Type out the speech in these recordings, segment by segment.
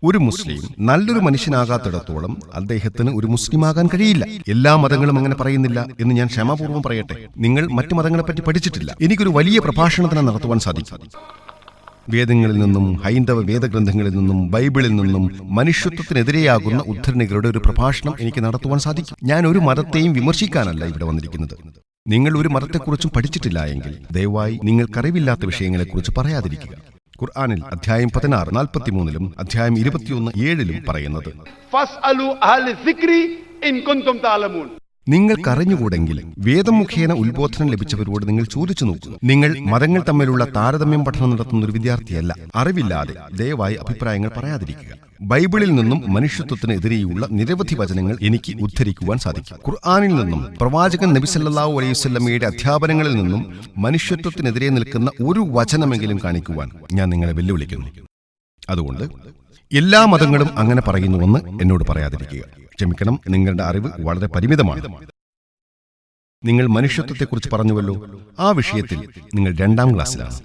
ഒരു മുസ്ലിം നല്ലൊരു മനുഷ്യനാകാത്തിടത്തോളം അദ്ദേഹത്തിന് ഒരു മുസ്ലിമാകാൻ കഴിയില്ല. എല്ലാ മതങ്ങളും അങ്ങനെ പറയുന്നില്ല എന്ന് ഞാൻ ക്ഷമാപൂർവ്വം പറയട്ടെ. നിങ്ങൾ മറ്റു മതങ്ങളെപ്പറ്റി പഠിച്ചിട്ടില്ല. എനിക്കൊരു വലിയ പ്രഭാഷണത്തിന് നടത്തുവാൻ സാധിക്കും. വേദങ്ങളിൽ നിന്നും, ഹൈന്ദവ വേദഗ്രന്ഥങ്ങളിൽ നിന്നും, ബൈബിളിൽ നിന്നും മനുഷ്യത്വത്തിനെതിരെയാകുന്ന ഉദ്ധരണികളുടെ ഒരു പ്രഭാഷണം എനിക്ക് നടത്തുവാൻ സാധിക്കും. ഞാൻ ഒരു മതത്തെയും വിമർശിക്കാനല്ല ഇവിടെ വന്നിരിക്കുന്നത്. നിങ്ങൾ ഒരു മതത്തെക്കുറിച്ചും പഠിച്ചിട്ടില്ല എങ്കിൽ ദയവായി നിങ്ങൾക്കറിവില്ലാത്ത വിഷയങ്ങളെക്കുറിച്ച് പറയാതിരിക്കുക. ഖുർആനിൽ അധ്യായം 16:43 അധ്യായം 21:7 പറയുന്നത്, നിങ്ങൾക്കറിഞ്ഞുകൂടെങ്കിൽ വേദം മുഖേന ഉത്ബോധനം ലഭിച്ചവരോട് നിങ്ങൾ ചോദിച്ചു നോക്കുക. നിങ്ങൾ മതങ്ങൾ തമ്മിലുള്ള താരതമ്യം പഠനം നടത്തുന്ന ഒരു വിദ്യാർത്ഥിയല്ല. അറിവില്ലാതെ ദയവായി അഭിപ്രായങ്ങൾ പറയാതിരിക്കുക. ബൈബിളിൽ നിന്നും മനുഷ്യത്വത്തിന് എതിരെയുള്ള നിരവധി വചനങ്ങൾ എനിക്ക് ഉദ്ധരിക്കുവാൻ സാധിക്കും. ഖുർആനിൽ നിന്നും പ്രവാചകൻ നബി സല്ലല്ലാഹു അലൈഹി വസല്ലമയുടെ അധ്യാപനങ്ങളിൽ നിന്നും മനുഷ്യത്വത്തിനെതിരെ നിൽക്കുന്ന ഒരു വചനമെങ്കിലും കാണിക്കുവാൻ ഞാൻ നിങ്ങളെ വെല്ലുവിളിക്കുന്നു. അതുകൊണ്ട് എല്ലാ മതങ്ങളും അങ്ങനെ പറയുന്നുവെന്ന് എന്നോട് പറയാതിരിക്കുക. ക്ഷമിക്കണം, നിങ്ങളുടെ അറിവ് വളരെ പരിമിതമാണ്. നിങ്ങൾ മനുഷ്യത്വത്തെക്കുറിച്ച് പറഞ്ഞുവല്ലോ, ആ വിഷയത്തിൽ നിങ്ങൾ 2ാം ക്ലാസ്സിലാണ്.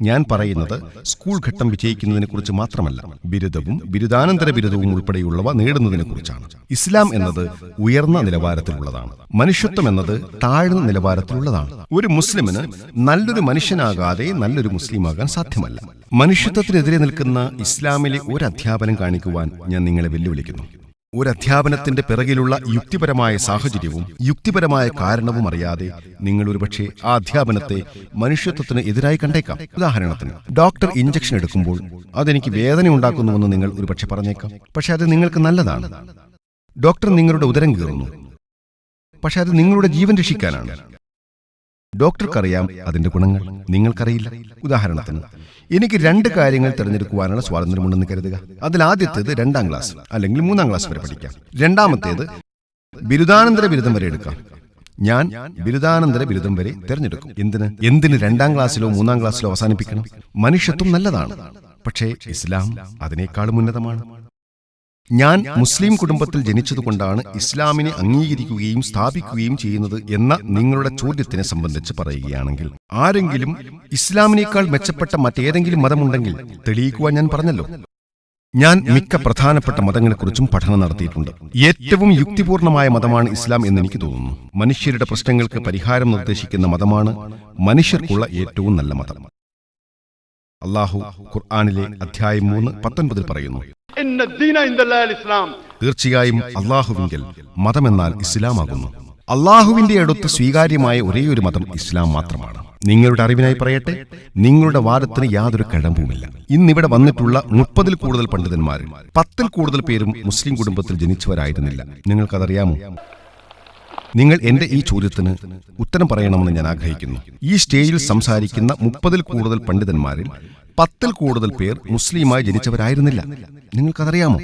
ഞാൻ പറയുന്നത് സ്കൂൾ ഘട്ടം വിജയിക്കുന്നതിനെക്കുറിച്ച് മാത്രമല്ല, ബിരുദവും ബിരുദാനന്തര ബിരുദവും ഉൾപ്പെടെയുള്ളവ നേടുന്നതിനെക്കുറിച്ചാണ്. ഇസ്ലാം എന്നത് ഉയർന്ന നിലവാരത്തിലുള്ളതാണ്. മനുഷ്യത്വം എന്നത് താഴ്ന്ന നിലവാരത്തിലുള്ളതാണ്. ഒരു മുസ്ലിമിന് നല്ലൊരു മനുഷ്യനാകാതെ നല്ലൊരു മുസ്ലിമാകാൻ സാധ്യമല്ല. മനുഷ്യത്വത്തിനെതിരെ നിൽക്കുന്ന ഇസ്ലാമിലെ ഒരു അധ്യാപനം കാണിക്കുവാൻ ഞാൻ നിങ്ങളെ വെല്ലുവിളിക്കുന്നു. ഒരു അധ്യാപനത്തിന്റെ പിറകിലുള്ള യുക്തിപരമായ സാഹചര്യവും യുക്തിപരമായ കാരണവും അറിയാതെ നിങ്ങൾ ഒരുപക്ഷെ ആ അധ്യാപനത്തെ മനുഷ്യത്വത്തിന് എതിരായി കണ്ടേക്കാം. ഉദാഹരണത്തിന്, ഡോക്ടർ ഇഞ്ചക്ഷൻ എടുക്കുമ്പോൾ അതെനിക്ക് വേദന ഉണ്ടാക്കുന്നുവെന്ന് നിങ്ങൾ ഒരുപക്ഷെ പറഞ്ഞേക്കാം. പക്ഷെ അത് നിങ്ങൾക്ക് നല്ലതാണ്. ഡോക്ടർ നിങ്ങളുടെ ഉദരം കീറുന്നു, പക്ഷെ അത് നിങ്ങളുടെ ജീവൻ രക്ഷിക്കാനാണ്. ഡോക്ടർക്കറിയാം അതിന്റെ ഗുണങ്ങൾ, നിങ്ങൾക്കറിയില്ല. ഉദാഹരണത്തിന്, എനിക്ക് 2 കാര്യങ്ങൾ തിരഞ്ഞെടുക്കുവാനുള്ള സ്വാതന്ത്ര്യമുണ്ടെന്ന് കരുതുക. അതിലാദ്യത്തേത് 2ാം ക്ലാസ് അല്ലെങ്കിൽ 3ാം ക്ലാസ് വരെ പഠിക്കാം. രണ്ടാമത്തേത് ബിരുദാനന്തര ബിരുദം വരെ എടുക്കാം. ഞാൻ ബിരുദാനന്തര ബിരുദം വരെ തിരഞ്ഞെടുക്കും. എന്തിന് 2ാം ക്ലാസ്സിലോ 3ാം ക്ലാസ്സിലോ അവസാനിപ്പിക്കണം? മനുഷ്യത്വം നല്ലതാണ്, പക്ഷേ ഇസ്ലാം അതിനേക്കാളും ഉന്നതമാണ്. ഞാൻ മുസ്ലിം കുടുംബത്തിൽ ജനിച്ചതുകൊണ്ടാണ് ഇസ്ലാമിനെ അംഗീകരിക്കുകയും സ്ഥാപിക്കുകയും ചെയ്യുന്നത് എന്ന നിങ്ങളുടെ ചോദ്യത്തിനെ സംബന്ധിച്ച് പറയുകയാണെങ്കിൽ, ആരെങ്കിലും ഇസ്ലാമിനേക്കാൾ മെച്ചപ്പെട്ട മറ്റേതെങ്കിലും മതമുണ്ടെങ്കിൽ തെളിയിക്കുവാൻ ഞാൻ പറഞ്ഞല്ലോ. ഞാൻ മിക്ക പ്രധാനപ്പെട്ട മതങ്ങളെക്കുറിച്ചും പഠനം നടത്തിയിട്ടുണ്ട്. ഏറ്റവും യുക്തിപൂർണമായ മതമാണ് ഇസ്ലാം എന്നെനിക്ക് തോന്നുന്നു. മനുഷ്യരുടെ പ്രശ്നങ്ങൾക്ക് പരിഹാരം നിർദ്ദേശിക്കുന്ന മതമാണ് മനുഷ്യർക്കുള്ള ഏറ്റവും നല്ല മതം. അല്ലാഹു ഖുർആനിലെ അധ്യായം 3:19 പറയുന്നു, തീർച്ചയായും അള്ളാഹുവിങ്കൽ മതമെന്നാൽ ഇസ്ലാമാകുന്നു. അള്ളാഹുവിന്റെ അടുത്ത് സ്വീകാര്യമായ ഒരേയൊരു മതം ഇസ്ലാം മാത്രമാണ്. നിങ്ങളുടെ അറിവിനായി പറയട്ടെ, നിങ്ങളുടെ വാദത്തിന് യാതൊരു കഴമ്പുമില്ല. ഇന്നിവിടെ വന്നിട്ടുള്ള 30-ൽ കൂടുതൽ പണ്ഡിതന്മാരിൽ 10-ൽ കൂടുതൽ പേരും മുസ്ലിം കുടുംബത്തിൽ ജനിച്ചവരായിരുന്നില്ല. നിങ്ങൾക്കതറിയാമോ? നിങ്ങൾ എന്റെ ഈ ചോദ്യത്തിന് ഉത്തരം പറയണമെന്ന് ഞാൻ ആഗ്രഹിക്കുന്നു. ഈ സ്റ്റേജിൽ സംസാരിക്കുന്ന 30-ൽ കൂടുതൽ പണ്ഡിതന്മാരിൽ 10-ൽ കൂടുതൽ പേർ മുസ്ലിമായി ജനിച്ചവരായിരുന്നില്ല. നിങ്ങൾക്കതറിയാമോ?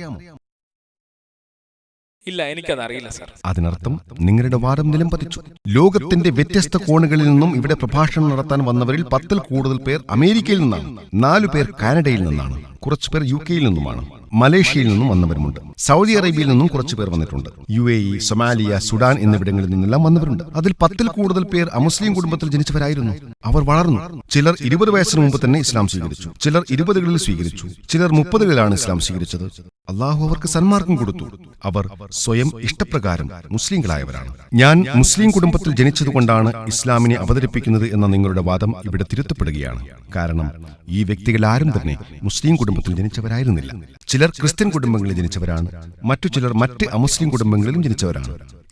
ഇല്ല, എനിക്കതറിയില്ല സർ. അതിനർത്ഥം നിങ്ങളുടെ വാദം നിലം പതിച്ചു. ലോകത്തിന്റെ വ്യത്യസ്ത കോണുകളിൽ നിന്നും ഇവിടെ പ്രഭാഷണം നടത്താൻ വന്നവരിൽ 10-ൽ കൂടുതൽ പേർ അമേരിക്കയിൽ നിന്നാണ്, 4 പേർ കാനഡയിൽ നിന്നാണ്, കുറച്ചു പേർ UK നിന്നുമാണ്, മലേഷ്യയിൽ നിന്നും വന്നവരുമുണ്ട്, സൗദി അറേബ്യയിൽ നിന്നും കുറച്ചു പേർ വന്നിട്ടുണ്ട്, UAE, സൊമാലിയ, സുഡാൻ എന്നിവിടങ്ങളിൽ നിന്നെല്ലാം വന്നവരുണ്ട്. അതിൽ 10-ൽ കൂടുതൽ പേർ അമുസ്ലിം കുടുംബത്തിൽ ജനിച്ചവരായിരുന്നു. അവർ വളർന്നു. ചിലർ 20 വയസ്സിന് മുമ്പ് തന്നെ ഇസ്ലാം സ്വീകരിച്ചു, ചിലർ 20കളിൽ സ്വീകരിച്ചു, ചിലർ 30കളിലാണ് ഇസ്ലാം സ്വീകരിച്ചത്. അള്ളാഹു അവർക്ക് സന്മാർഗം കൊടുത്തു. അവർ സ്വയം ഇഷ്ടപ്രകാരം മുസ്ലിങ്ങളായവരാണ്. ഞാൻ മുസ്ലിം കുടുംബത്തിൽ ജനിച്ചതുകൊണ്ടാണ് ഇസ്ലാമിനെ അവതരിപ്പിക്കുന്നത് എന്ന നിങ്ങളുടെ വാദം ഇവിടെ തിരുത്തപ്പെടുകയാണ്. കാരണം ഈ വ്യക്തികൾ ആരും തന്നെ മുസ്ലിം കുടുംബത്തിൽ ജനിച്ചവരായിരുന്നില്ല. ചിലർ ക്രിസ്ത്യൻ കുടുംബങ്ങളിൽ ജനിച്ചവരാണ്, മറ്റു ചിലർ മറ്റ് അമുസ്ലിം കുടുംബങ്ങളിലും ജനിച്ചവരാണ്.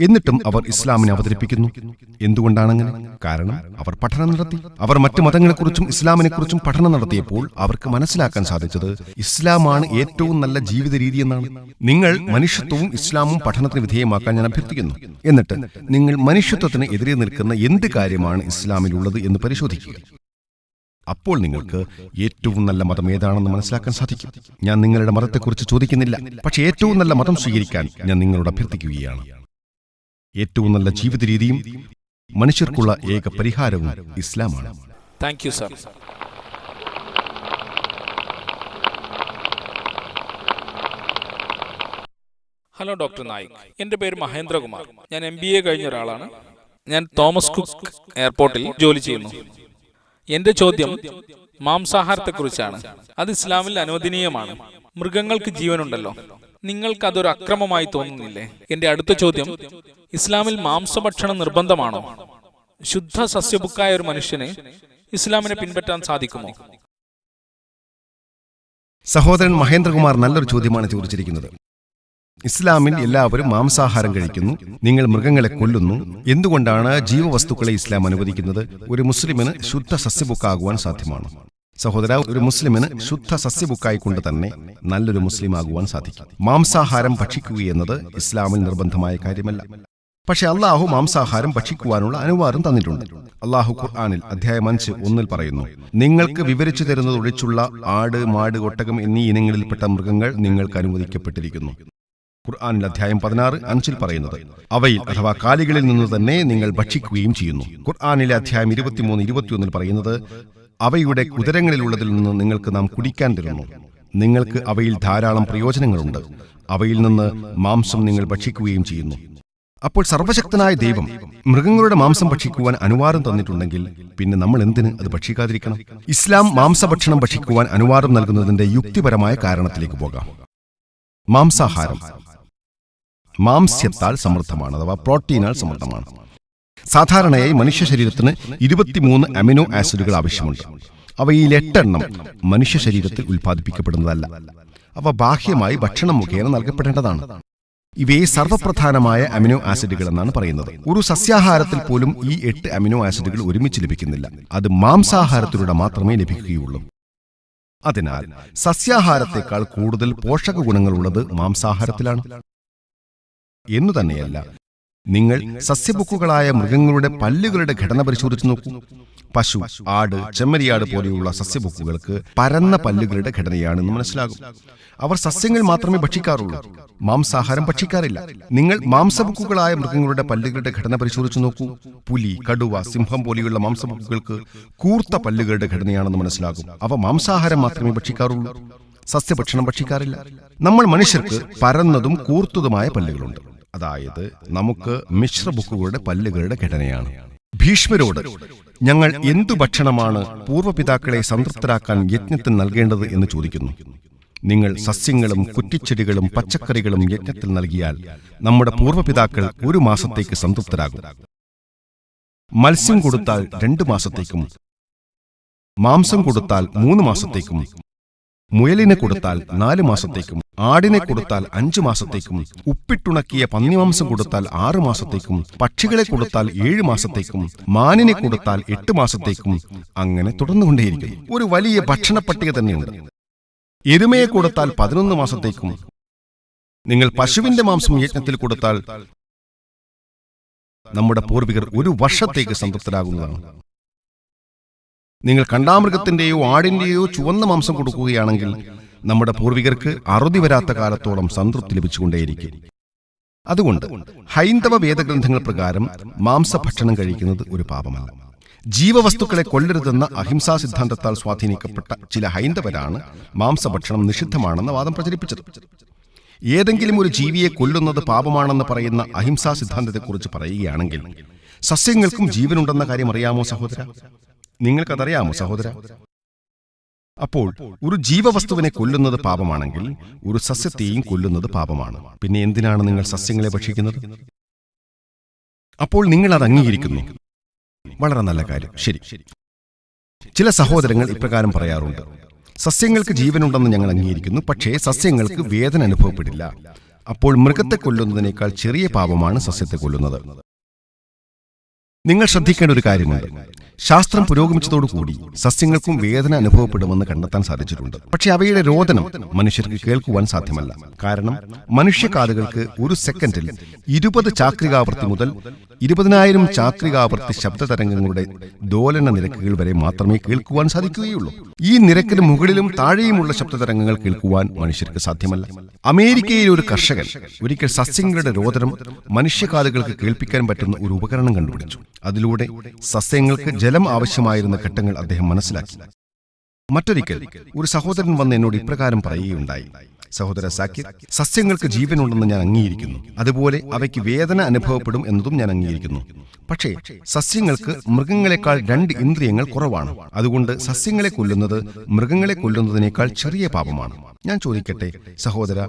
എന്നിട്ടും അവർ ഇസ്ലാമിനെ അവതരിപ്പിക്കുന്നു. എന്തുകൊണ്ടാണങ്ങനെ? കാരണം അവർ പഠനം നടത്തി. അവർ മറ്റു മതങ്ങളെക്കുറിച്ചും ഇസ്ലാമിനെക്കുറിച്ചും പഠനം നടത്തിയപ്പോൾ അവർക്ക് മനസ്സിലാക്കാൻ സാധിച്ചത് ഇസ്ലാമാണ് ഏറ്റവും നല്ല ജീവിത രീതി എന്നാണ്. നിങ്ങൾ മനുഷ്യത്വവും ഇസ്ലാമും പഠനത്തിന് വിധേയമാക്കാൻ ഞാൻ അഭ്യർത്ഥിക്കുന്നു. എന്നിട്ട് നിങ്ങൾ മനുഷ്യത്വത്തിന് എതിരെ നിൽക്കുന്ന എന്ത് കാര്യമാണ് ഇസ്ലാമിലുള്ളത് എന്ന് പരിശോധിക്കുക. അപ്പോൾ നിങ്ങൾക്ക് ഏറ്റവും നല്ല മതം ഏതാണെന്ന് മനസ്സിലാക്കാൻ സാധിക്കും. ഞാൻ നിങ്ങളുടെ മതത്തെക്കുറിച്ച് ചോദിക്കുന്നില്ല, പക്ഷേ ഏറ്റവും നല്ല മതം സ്വീകരിക്കാൻ ഞാൻ നിങ്ങളോട് അഭ്യർത്ഥിക്കുകയാണ്. ഏറ്റവും നല്ല ജീവിത രീതിയും മനുഷ്യർക്കുള്ള ഏക പരിഹാരവും ഇസ്ലാമാണ്. Thank you sir. Hello doctor Naik, എൻ്റെ പേര് മഹേന്ദ്രകുമാർ. ഞാൻ MBA കഴിഞ്ഞ ഒരാളാണ്. ഞാൻ തോമസ് കുക്ക് എയർപോർട്ടിൽ ജോലി ചെയ്യുന്നു. എന്റെ ചോദ്യം മാംസാഹാരത്തെക്കുറിച്ചാണ്. അത് ഇസ്ലാമിൽ അനുവദനീയമാണ്. മൃഗങ്ങൾക്ക് ജീവനുണ്ടല്ലോ. നിങ്ങൾക്ക് അതൊരു അക്രമമായി തോന്നുന്നില്ലേ? എന്റെ അടുത്ത ചോദ്യം, ഇസ്ലാമിൽ മാംസഭക്ഷണം നിർബന്ധമാണോ? ശുദ്ധ സസ്യഭുക്കായ ഒരു മനുഷ്യന് ഇസ്ലാമിനെ പിൻപറ്റാൻ സാധിക്കുമോ? സഹോദരൻ മഹേന്ദ്രകുമാർ നല്ലൊരു ചോദ്യമാണ് ചോദിച്ചിരിക്കുന്നത്. ഇസ്ലാമിൽ എല്ലാവരും മാംസാഹാരം കഴിക്കുന്നു. നിങ്ങൾ മൃഗങ്ങളെ കൊല്ലുന്നു. എന്തുകൊണ്ടാണ് ജീവവസ്തുക്കളെ ഇസ്ലാം അനുവദിക്കുന്നത്? ഒരു മുസ്ലിമിന് ശുദ്ധ സസ്യബുക്കാകുവാൻ സാധ്യമാണ്. സഹോദര, ഒരു മുസ്ലിമിന് ശുദ്ധ സസ്യബുക്കായിക്കൊണ്ട് തന്നെ നല്ലൊരു മുസ്ലിം ആകുവാൻ സാധിക്കും. മാംസാഹാരം ഭക്ഷിക്കുകയെന്നത് ഇസ്ലാമിൽ നിർബന്ധമായ കാര്യമല്ല. പക്ഷെ അള്ളാഹു മാംസാഹാരം ഭക്ഷിക്കുവാനുള്ള അനുവാദം തന്നിട്ടുണ്ട്. അള്ളാഹു ഖുർആനിൽ അധ്യായം 5:1 പറയുന്നു, നിങ്ങൾക്ക് വിവരിച്ചു തരുന്നത് ഒഴിച്ചുള്ള ആട്, മാട്, ഒട്ടകം എന്നീ ഇനങ്ങളിൽപ്പെട്ട മൃഗങ്ങൾ നിങ്ങൾക്ക് അനുവദിക്കപ്പെട്ടിരിക്കുന്നു. ഖുർആനിൽ അധ്യായം 16:5 പറയുന്നത്, അവയിൽ അഥവാ കാലികളിൽ നിന്ന് തന്നെ നിങ്ങൾ ഭക്ഷിക്കുകയും ചെയ്യുന്നു. ഖുർആനിലെ അധ്യായം 23-21 പറയുന്നത്, അവയുടെ ഉദരങ്ങളിലുള്ളതിൽ നിന്ന് നിങ്ങൾക്ക് നാം കുടിക്കാൻ തരുന്നു. നിങ്ങൾക്ക് അവയിൽ ധാരാളം പ്രയോജനങ്ങളുണ്ട്. അവയിൽ നിന്ന് മാംസം നിങ്ങൾ ഭക്ഷിക്കുകയും ചെയ്യുന്നു. അപ്പോൾ സർവശക്തനായ ദൈവം മൃഗങ്ങളുടെ മാംസം ഭക്ഷിക്കുവാൻ അനുവാദം തന്നിട്ടുണ്ടെങ്കിൽ പിന്നെ നമ്മൾ എന്തിന് അത് ഭക്ഷിക്കാതിരിക്കണം? ഇസ്ലാം മാംസഭക്ഷണം ഭക്ഷിക്കുവാൻ അനുവാദം നൽകുന്നതിന്റെ യുക്തിപരമായ കാരണത്തിലേക്ക് പോകാം. മാംസാഹാരം മാംസ്യത്താൽ സമൃദ്ധമാണ്, അഥവാ പ്രോട്ടീനാൽ സമൃദ്ധമാണ്. സാധാരണയായി മനുഷ്യ ശരീരത്തിന് 23 അമിനോ ആസിഡുകൾ ആവശ്യമുണ്ട്. അവയിൽ 8 എണ്ണം മനുഷ്യ ശരീരത്തിൽ ഉൽപ്പാദിപ്പിക്കപ്പെടുന്നതല്ല. അവ ബാഹ്യമായി ഭക്ഷണം മുഖേന നൽകപ്പെടേണ്ടതാണ്. ഇവയെ സർവ്വപ്രധാനമായ അമിനോ ആസിഡുകൾ എന്നാണ് പറയുന്നത്. ഒരു സസ്യാഹാരത്തിൽ പോലും ഈ 8 അമിനോ ആസിഡുകൾ ഒരുമിച്ച് ലഭിക്കുന്നില്ല. അത് മാംസാഹാരത്തിലൂടെ മാത്രമേ ലഭിക്കുകയുള്ളൂ. അതിനാൽ സസ്യാഹാരത്തെക്കാൾ കൂടുതൽ പോഷക ഗുണങ്ങളുള്ളത് മാംസാഹാരത്തിലാണ്. എന്നു തന്നെയല്ല, നിങ്ങൾ സസ്യബുക്കുകളായ മൃഗങ്ങളുടെ പല്ലുകളുടെ ഘടന പരിശോധിച്ചു നോക്കൂ. പശു, ആട്, ചെമ്മരിയാട് പോലെയുള്ള സസ്യബുക്കുകൾക്ക് പരന്ന പല്ലുകളുടെ ഘടനയാണെന്ന് മനസ്സിലാകും. അവർ സസ്യങ്ങൾ മാത്രമേ ഭക്ഷിക്കാറുള്ളൂ, മാംസാഹാരം ഭക്ഷിക്കാറില്ല. നിങ്ങൾ മാംസബുക്കുകളായ മൃഗങ്ങളുടെ പല്ലുകളുടെ ഘടന പരിശോധിച്ചു നോക്കൂ. പുലി, കടുവ, സിംഹം പോലെയുള്ള മാംസബുക്കുകൾക്ക് കൂർത്ത പല്ലുകളുടെ ഘടനയാണെന്ന് മനസ്സിലാകും. അവ മാംസാഹാരം മാത്രമേ ഭക്ഷിക്കാറുള്ളൂ, സസ്യഭക്ഷണം ഭക്ഷിക്കാറില്ല. നമ്മൾ മനുഷ്യർക്ക് പരന്നതും കൂർത്തതുമായ പല്ലുകളുണ്ട്. അതായത് നമുക്ക് മിശ്രബുക്കുകളുടെ പല്ലുകളുടെ ഘടനയാണ്. ഭീഷ്മരോട് ഞങ്ങൾ എന്തു ഭക്ഷണമാണ് പൂർവ്വപിതാക്കളെ സംതൃപ്തരാക്കാൻ യജ്ഞത്തിൽ നൽകേണ്ടത് എന്ന് ചോദിക്കുന്നു. നിങ്ങൾ സസ്യങ്ങളും കുറ്റിച്ചെടികളും പച്ചക്കറികളും യജ്ഞത്തിൽ നൽകിയാൽ നമ്മുടെ പൂർവ്വപിതാക്കൾ 1 മാസത്തേക്ക് സംതൃപ്തരാകും. മത്സ്യം കൊടുത്താൽ 2 മാസത്തേക്കും, മാംസം കൊടുത്താൽ 3 മാസത്തേക്കും, മുയലിനെ കൊടുത്താൽ 4 മാസത്തേക്കും, ആടിനെ കൊടുത്താൽ 5 മാസത്തേക്കും, ഉപ്പിട്ടുണക്കിയ പന്നിമാംസം കൊടുത്താൽ 6 മാസത്തേക്കും, പക്ഷികളെ കൊടുത്താൽ 7 മാസത്തേക്കും, മാനിനെ കൊടുത്താൽ 8 മാസത്തേക്കും, അങ്ങനെ തുടർന്നുകൊണ്ടേയിരിക്കും. ഒരു വലിയ ഭക്ഷണ പട്ടിക തന്നെയുണ്ട്. എരുമയെ കൊടുത്താൽ 11 മാസത്തേക്കും. നിങ്ങൾ പശുവിന്റെ മാംസം യജ്ഞത്തിൽ കൊടുത്താൽ നമ്മുടെ പൂർവികർ 1 വർഷത്തേക്ക് സംതൃപ്തരാകുന്നതാണ്. നിങ്ങൾ കണ്ടാമൃഗത്തിന്റെയോ ആടിന്റെയോ ചുവന്ന മാംസം കൊടുക്കുകയാണെങ്കിൽ നമ്മുടെ പൂർവികർക്ക് അറുതി വരാത്ത കാലത്തോളം സംതൃപ്തി ലഭിച്ചുകൊണ്ടേയിരിക്കും. അതുകൊണ്ട് ഹൈന്ദവ വേദഗ്രന്ഥങ്ങൾ പ്രകാരം മാംസഭക്ഷണം കഴിക്കുന്നത് ഒരു പാപമല്ല. ജീവവസ്തുക്കളെ കൊല്ലരുതെന്ന അഹിംസാ സിദ്ധാന്തത്താൽ സ്വാധീനിക്കപ്പെട്ട ചില ഹൈന്ദവരാണ് മാംസഭക്ഷണം നിഷിദ്ധമാണെന്ന വാദം പ്രചരിപ്പിച്ചത്. ഏതെങ്കിലും ഒരു ജീവിയെ കൊല്ലുന്നത് പാപമാണെന്ന് പറയുന്ന അഹിംസാ സിദ്ധാന്തത്തെക്കുറിച്ച് പറയുകയാണെങ്കിൽ സസ്യങ്ങൾക്കും ജീവനുണ്ടെന്ന കാര്യം അറിയാമോ സഹോദര? നിങ്ങൾക്കതറിയാമോ സഹോദര? അപ്പോൾ ഒരു ജീവവസ്തുവിനെ കൊല്ലുന്നത് പാപമാണെങ്കിൽ ഒരു സസ്യത്തെയും കൊല്ലുന്നത് പാപമാണ്. പിന്നെ എന്തിനാണ് നിങ്ങൾ സസ്യങ്ങളെ ഭക്ഷിക്കുന്നത്? അപ്പോൾ നിങ്ങൾ അത് അംഗീകരിക്കുന്നു. വളരെ നല്ല കാര്യം, ശരി. ചില സഹോദരങ്ങൾ ഇപ്രകാരം പറയാറുണ്ട്, സസ്യങ്ങൾക്ക് ജീവനുണ്ടെന്ന് ഞങ്ങൾ അംഗീകരിക്കുന്നു, പക്ഷേ സസ്യങ്ങൾക്ക് വേദന അനുഭവപ്പെടില്ല. അപ്പോൾ മൃഗത്തെ കൊല്ലുന്നതിനേക്കാൾ ചെറിയ പാപമാണ് സസ്യത്തെ കൊല്ലുന്നത്. നിങ്ങൾ ശ്രദ്ധിക്കേണ്ട ഒരു കാര്യമുണ്ട്. ശാസ്ത്രം പുരോഗമിച്ചതോടുകൂടി സസ്യങ്ങൾക്കും വേദന അനുഭവപ്പെടുമെന്ന് കണ്ടെത്താൻ സാധിച്ചിട്ടുണ്ട്. പക്ഷെ അവയുടെ രോദനം മനുഷ്യർക്ക് കേൾക്കുവാൻ സാധ്യമല്ല. കാരണം മനുഷ്യകാതുകൾക്ക് 1 സെക്കൻഡിൽ 20 ചാക്രികാവർത്തി മുതൽ 20,000 ചാക്രികാവർത്തി ശബ്ദതരംഗങ്ങളുടെ ദോലന നിരക്കുകൾ വരെ മാത്രമേ കേൾക്കുവാൻ സാധിക്കുകയുള്ളൂ. ഈ നിരക്കിന് മുകളിലും താഴെയുമുള്ള ശബ്ദതരംഗങ്ങൾ കേൾക്കുവാൻ മനുഷ്യർക്ക് സാധ്യമല്ല. അമേരിക്കയിലെ ഒരു കർഷകൻ ഒരിക്കൽ സസ്യങ്ങളുടെ രോദനം മനുഷ്യകാതുകൾക്ക് കേൾപ്പിക്കാൻ പറ്റുന്ന ഒരു ഉപകരണം കണ്ടുപിടിച്ചു. അതിലൂടെ സസ്യങ്ങൾക്ക് ജലം ആവശ്യമായിരുന്ന ഘട്ടങ്ങൾ അദ്ദേഹം മനസ്സിലാക്കി. മറ്റൊരിക്കൽ ഒരു സഹോദരൻ വന്ന് എന്നോട് ഇപ്രകാരം പറയുകയുണ്ടായി, സഹോദര സാക്കിർ, സസ്യങ്ങൾക്ക് ജീവനുണ്ടെന്ന് ഞാൻ അംഗീകരിക്കുന്നു. അതുപോലെ അവയ്ക്ക് വേദന അനുഭവപ്പെടും എന്നതും ഞാൻ അംഗീകരിക്കുന്നു. പക്ഷേ സസ്യങ്ങൾക്ക് മൃഗങ്ങളെക്കാൾ 2 ഇന്ദ്രിയങ്ങൾ കുറവാണ്. അതുകൊണ്ട് സസ്യങ്ങളെ കൊല്ലുന്നത് മൃഗങ്ങളെ കൊല്ലുന്നതിനേക്കാൾ ചെറിയ പാപമാണ്. ഞാൻ ചോദിക്കട്ടെ സഹോദര,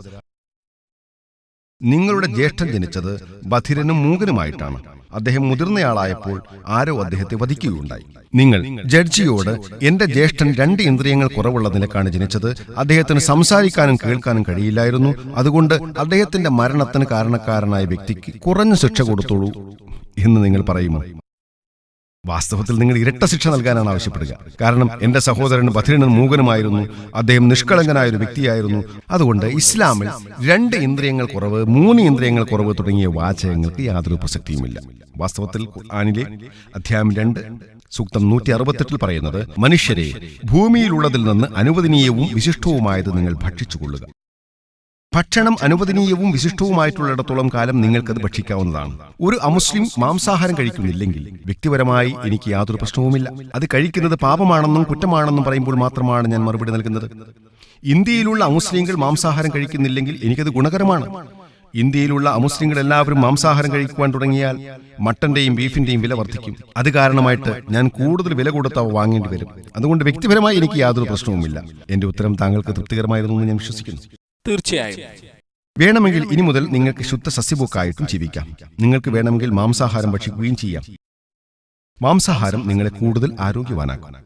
നിങ്ങളുടെ ജ്യേഷ്ഠൻ ജനിച്ചത് ബധിരനും മൂകനുമായിട്ടാണ്. അദ്ദേഹം മുതിർന്നയാളായപ്പോൾ ആരോ അദ്ദേഹത്തെ വധിക്കുകയുണ്ടായി. നിങ്ങൾ ജഡ്ജിയോട് എന്റെ ജ്യേഷ്ഠൻ 2 ഇന്ദ്രിയങ്ങൾ കുറവുള്ള നിലക്കാണ് ജനിച്ചത്, അദ്ദേഹത്തിന് സംസാരിക്കാനും കേൾക്കാനും കഴിയില്ലായിരുന്നു, അതുകൊണ്ട് അദ്ദേഹത്തിന്റെ മരണത്തിന് കാരണക്കാരനായ വ്യക്തിക്ക് കുറഞ്ഞ ശിക്ഷ കൊടുത്തോളൂ എന്ന് നിങ്ങൾ പറയുമോ? വാസ്തവത്തിൽ നിങ്ങൾ ഇരട്ട ശിക്ഷ നൽകാനാണ് ആവശ്യപ്പെടുക. കാരണം എന്റെ സഹോദരൻ ബധിരനും മൂകനുമായിരുന്നു, അദ്ദേഹം നിഷ്കളങ്കനായ ഒരു വ്യക്തിയായിരുന്നു. അതുകൊണ്ട് ഇസ്ലാമിൽ 2 ഇന്ദ്രിയങ്ങൾ കുറവ്, 3 ഇന്ദ്രിയങ്ങൾ കുറവ് തുടങ്ങിയ വാചകങ്ങൾക്ക് യാതൊരു പ്രസക്തിയുമില്ല. വാസ്തവത്തിൽ ഖുർആനിലെ അധ്യായം 2 സൂക്തം 168 പറയുന്നത്, മനുഷ്യരെ, ഭൂമിയിലുള്ളതിൽ നിന്ന് അനുവദനീയവും വിശിഷ്ടവുമായത് നിങ്ങൾ ഭക്ഷിച്ചുകൊള്ളുക. ഭക്ഷണം അനുവദനീയവും വിശിഷ്ടവുമായിട്ടുള്ളിടത്തോളം കാലം നിങ്ങൾക്കത് ഭക്ഷിക്കാവുന്നതാണ്. ഒരു അമുസ്ലിം മാംസാഹാരം കഴിക്കുന്നില്ലെങ്കിൽ വ്യക്തിപരമായി എനിക്ക് യാതൊരു പ്രശ്നവുമില്ല. അത് കഴിക്കുന്നത് പാപമാണെന്നും കുറ്റമാണെന്നും പറയുമ്പോൾ മാത്രമാണ് ഞാൻ മറുപടി നൽകുന്നത്. ഇന്ത്യയിലുള്ള അമുസ്ലിങ്ങൾ മാംസാഹാരം കഴിക്കുന്നില്ലെങ്കിൽ എനിക്കത് ഗുണകരമാണ്. ഇന്ത്യയിലുള്ള അമുസ്ലിങ്ങൾ എല്ലാവരും മാംസാഹാരം കഴിക്കുവാൻ തുടങ്ങിയാൽ മട്ടന്റെയും ബീഫിന്റെയും വില വർദ്ധിക്കും. അത് കാരണമായിട്ട് ഞാൻ കൂടുതൽ വില കൊടുത്ത് അവ വാങ്ങേണ്ടി വരും. അതുകൊണ്ട് വ്യക്തിപരമായി എനിക്ക് യാതൊരു പ്രശ്നവുമില്ല. എന്റെ ഉത്തരം താങ്കൾക്ക് തൃപ്തികരമായിരുന്നു എന്ന് ഞാൻ വിശ്വസിക്കുന്നു. തീർച്ചയായും. വേണമെങ്കിൽ ഇനി മുതൽ നിങ്ങൾക്ക് ശുദ്ധ സസ്യഭുക്കായിട്ടും ജീവിക്കാം. നിങ്ങൾക്ക് വേണമെങ്കിൽ മാംസാഹാരം ഭക്ഷിക്കുകയും ചെയ്യാം. മാംസാഹാരം നിങ്ങളെ കൂടുതൽ ആരോഗ്യവാനാക്കും.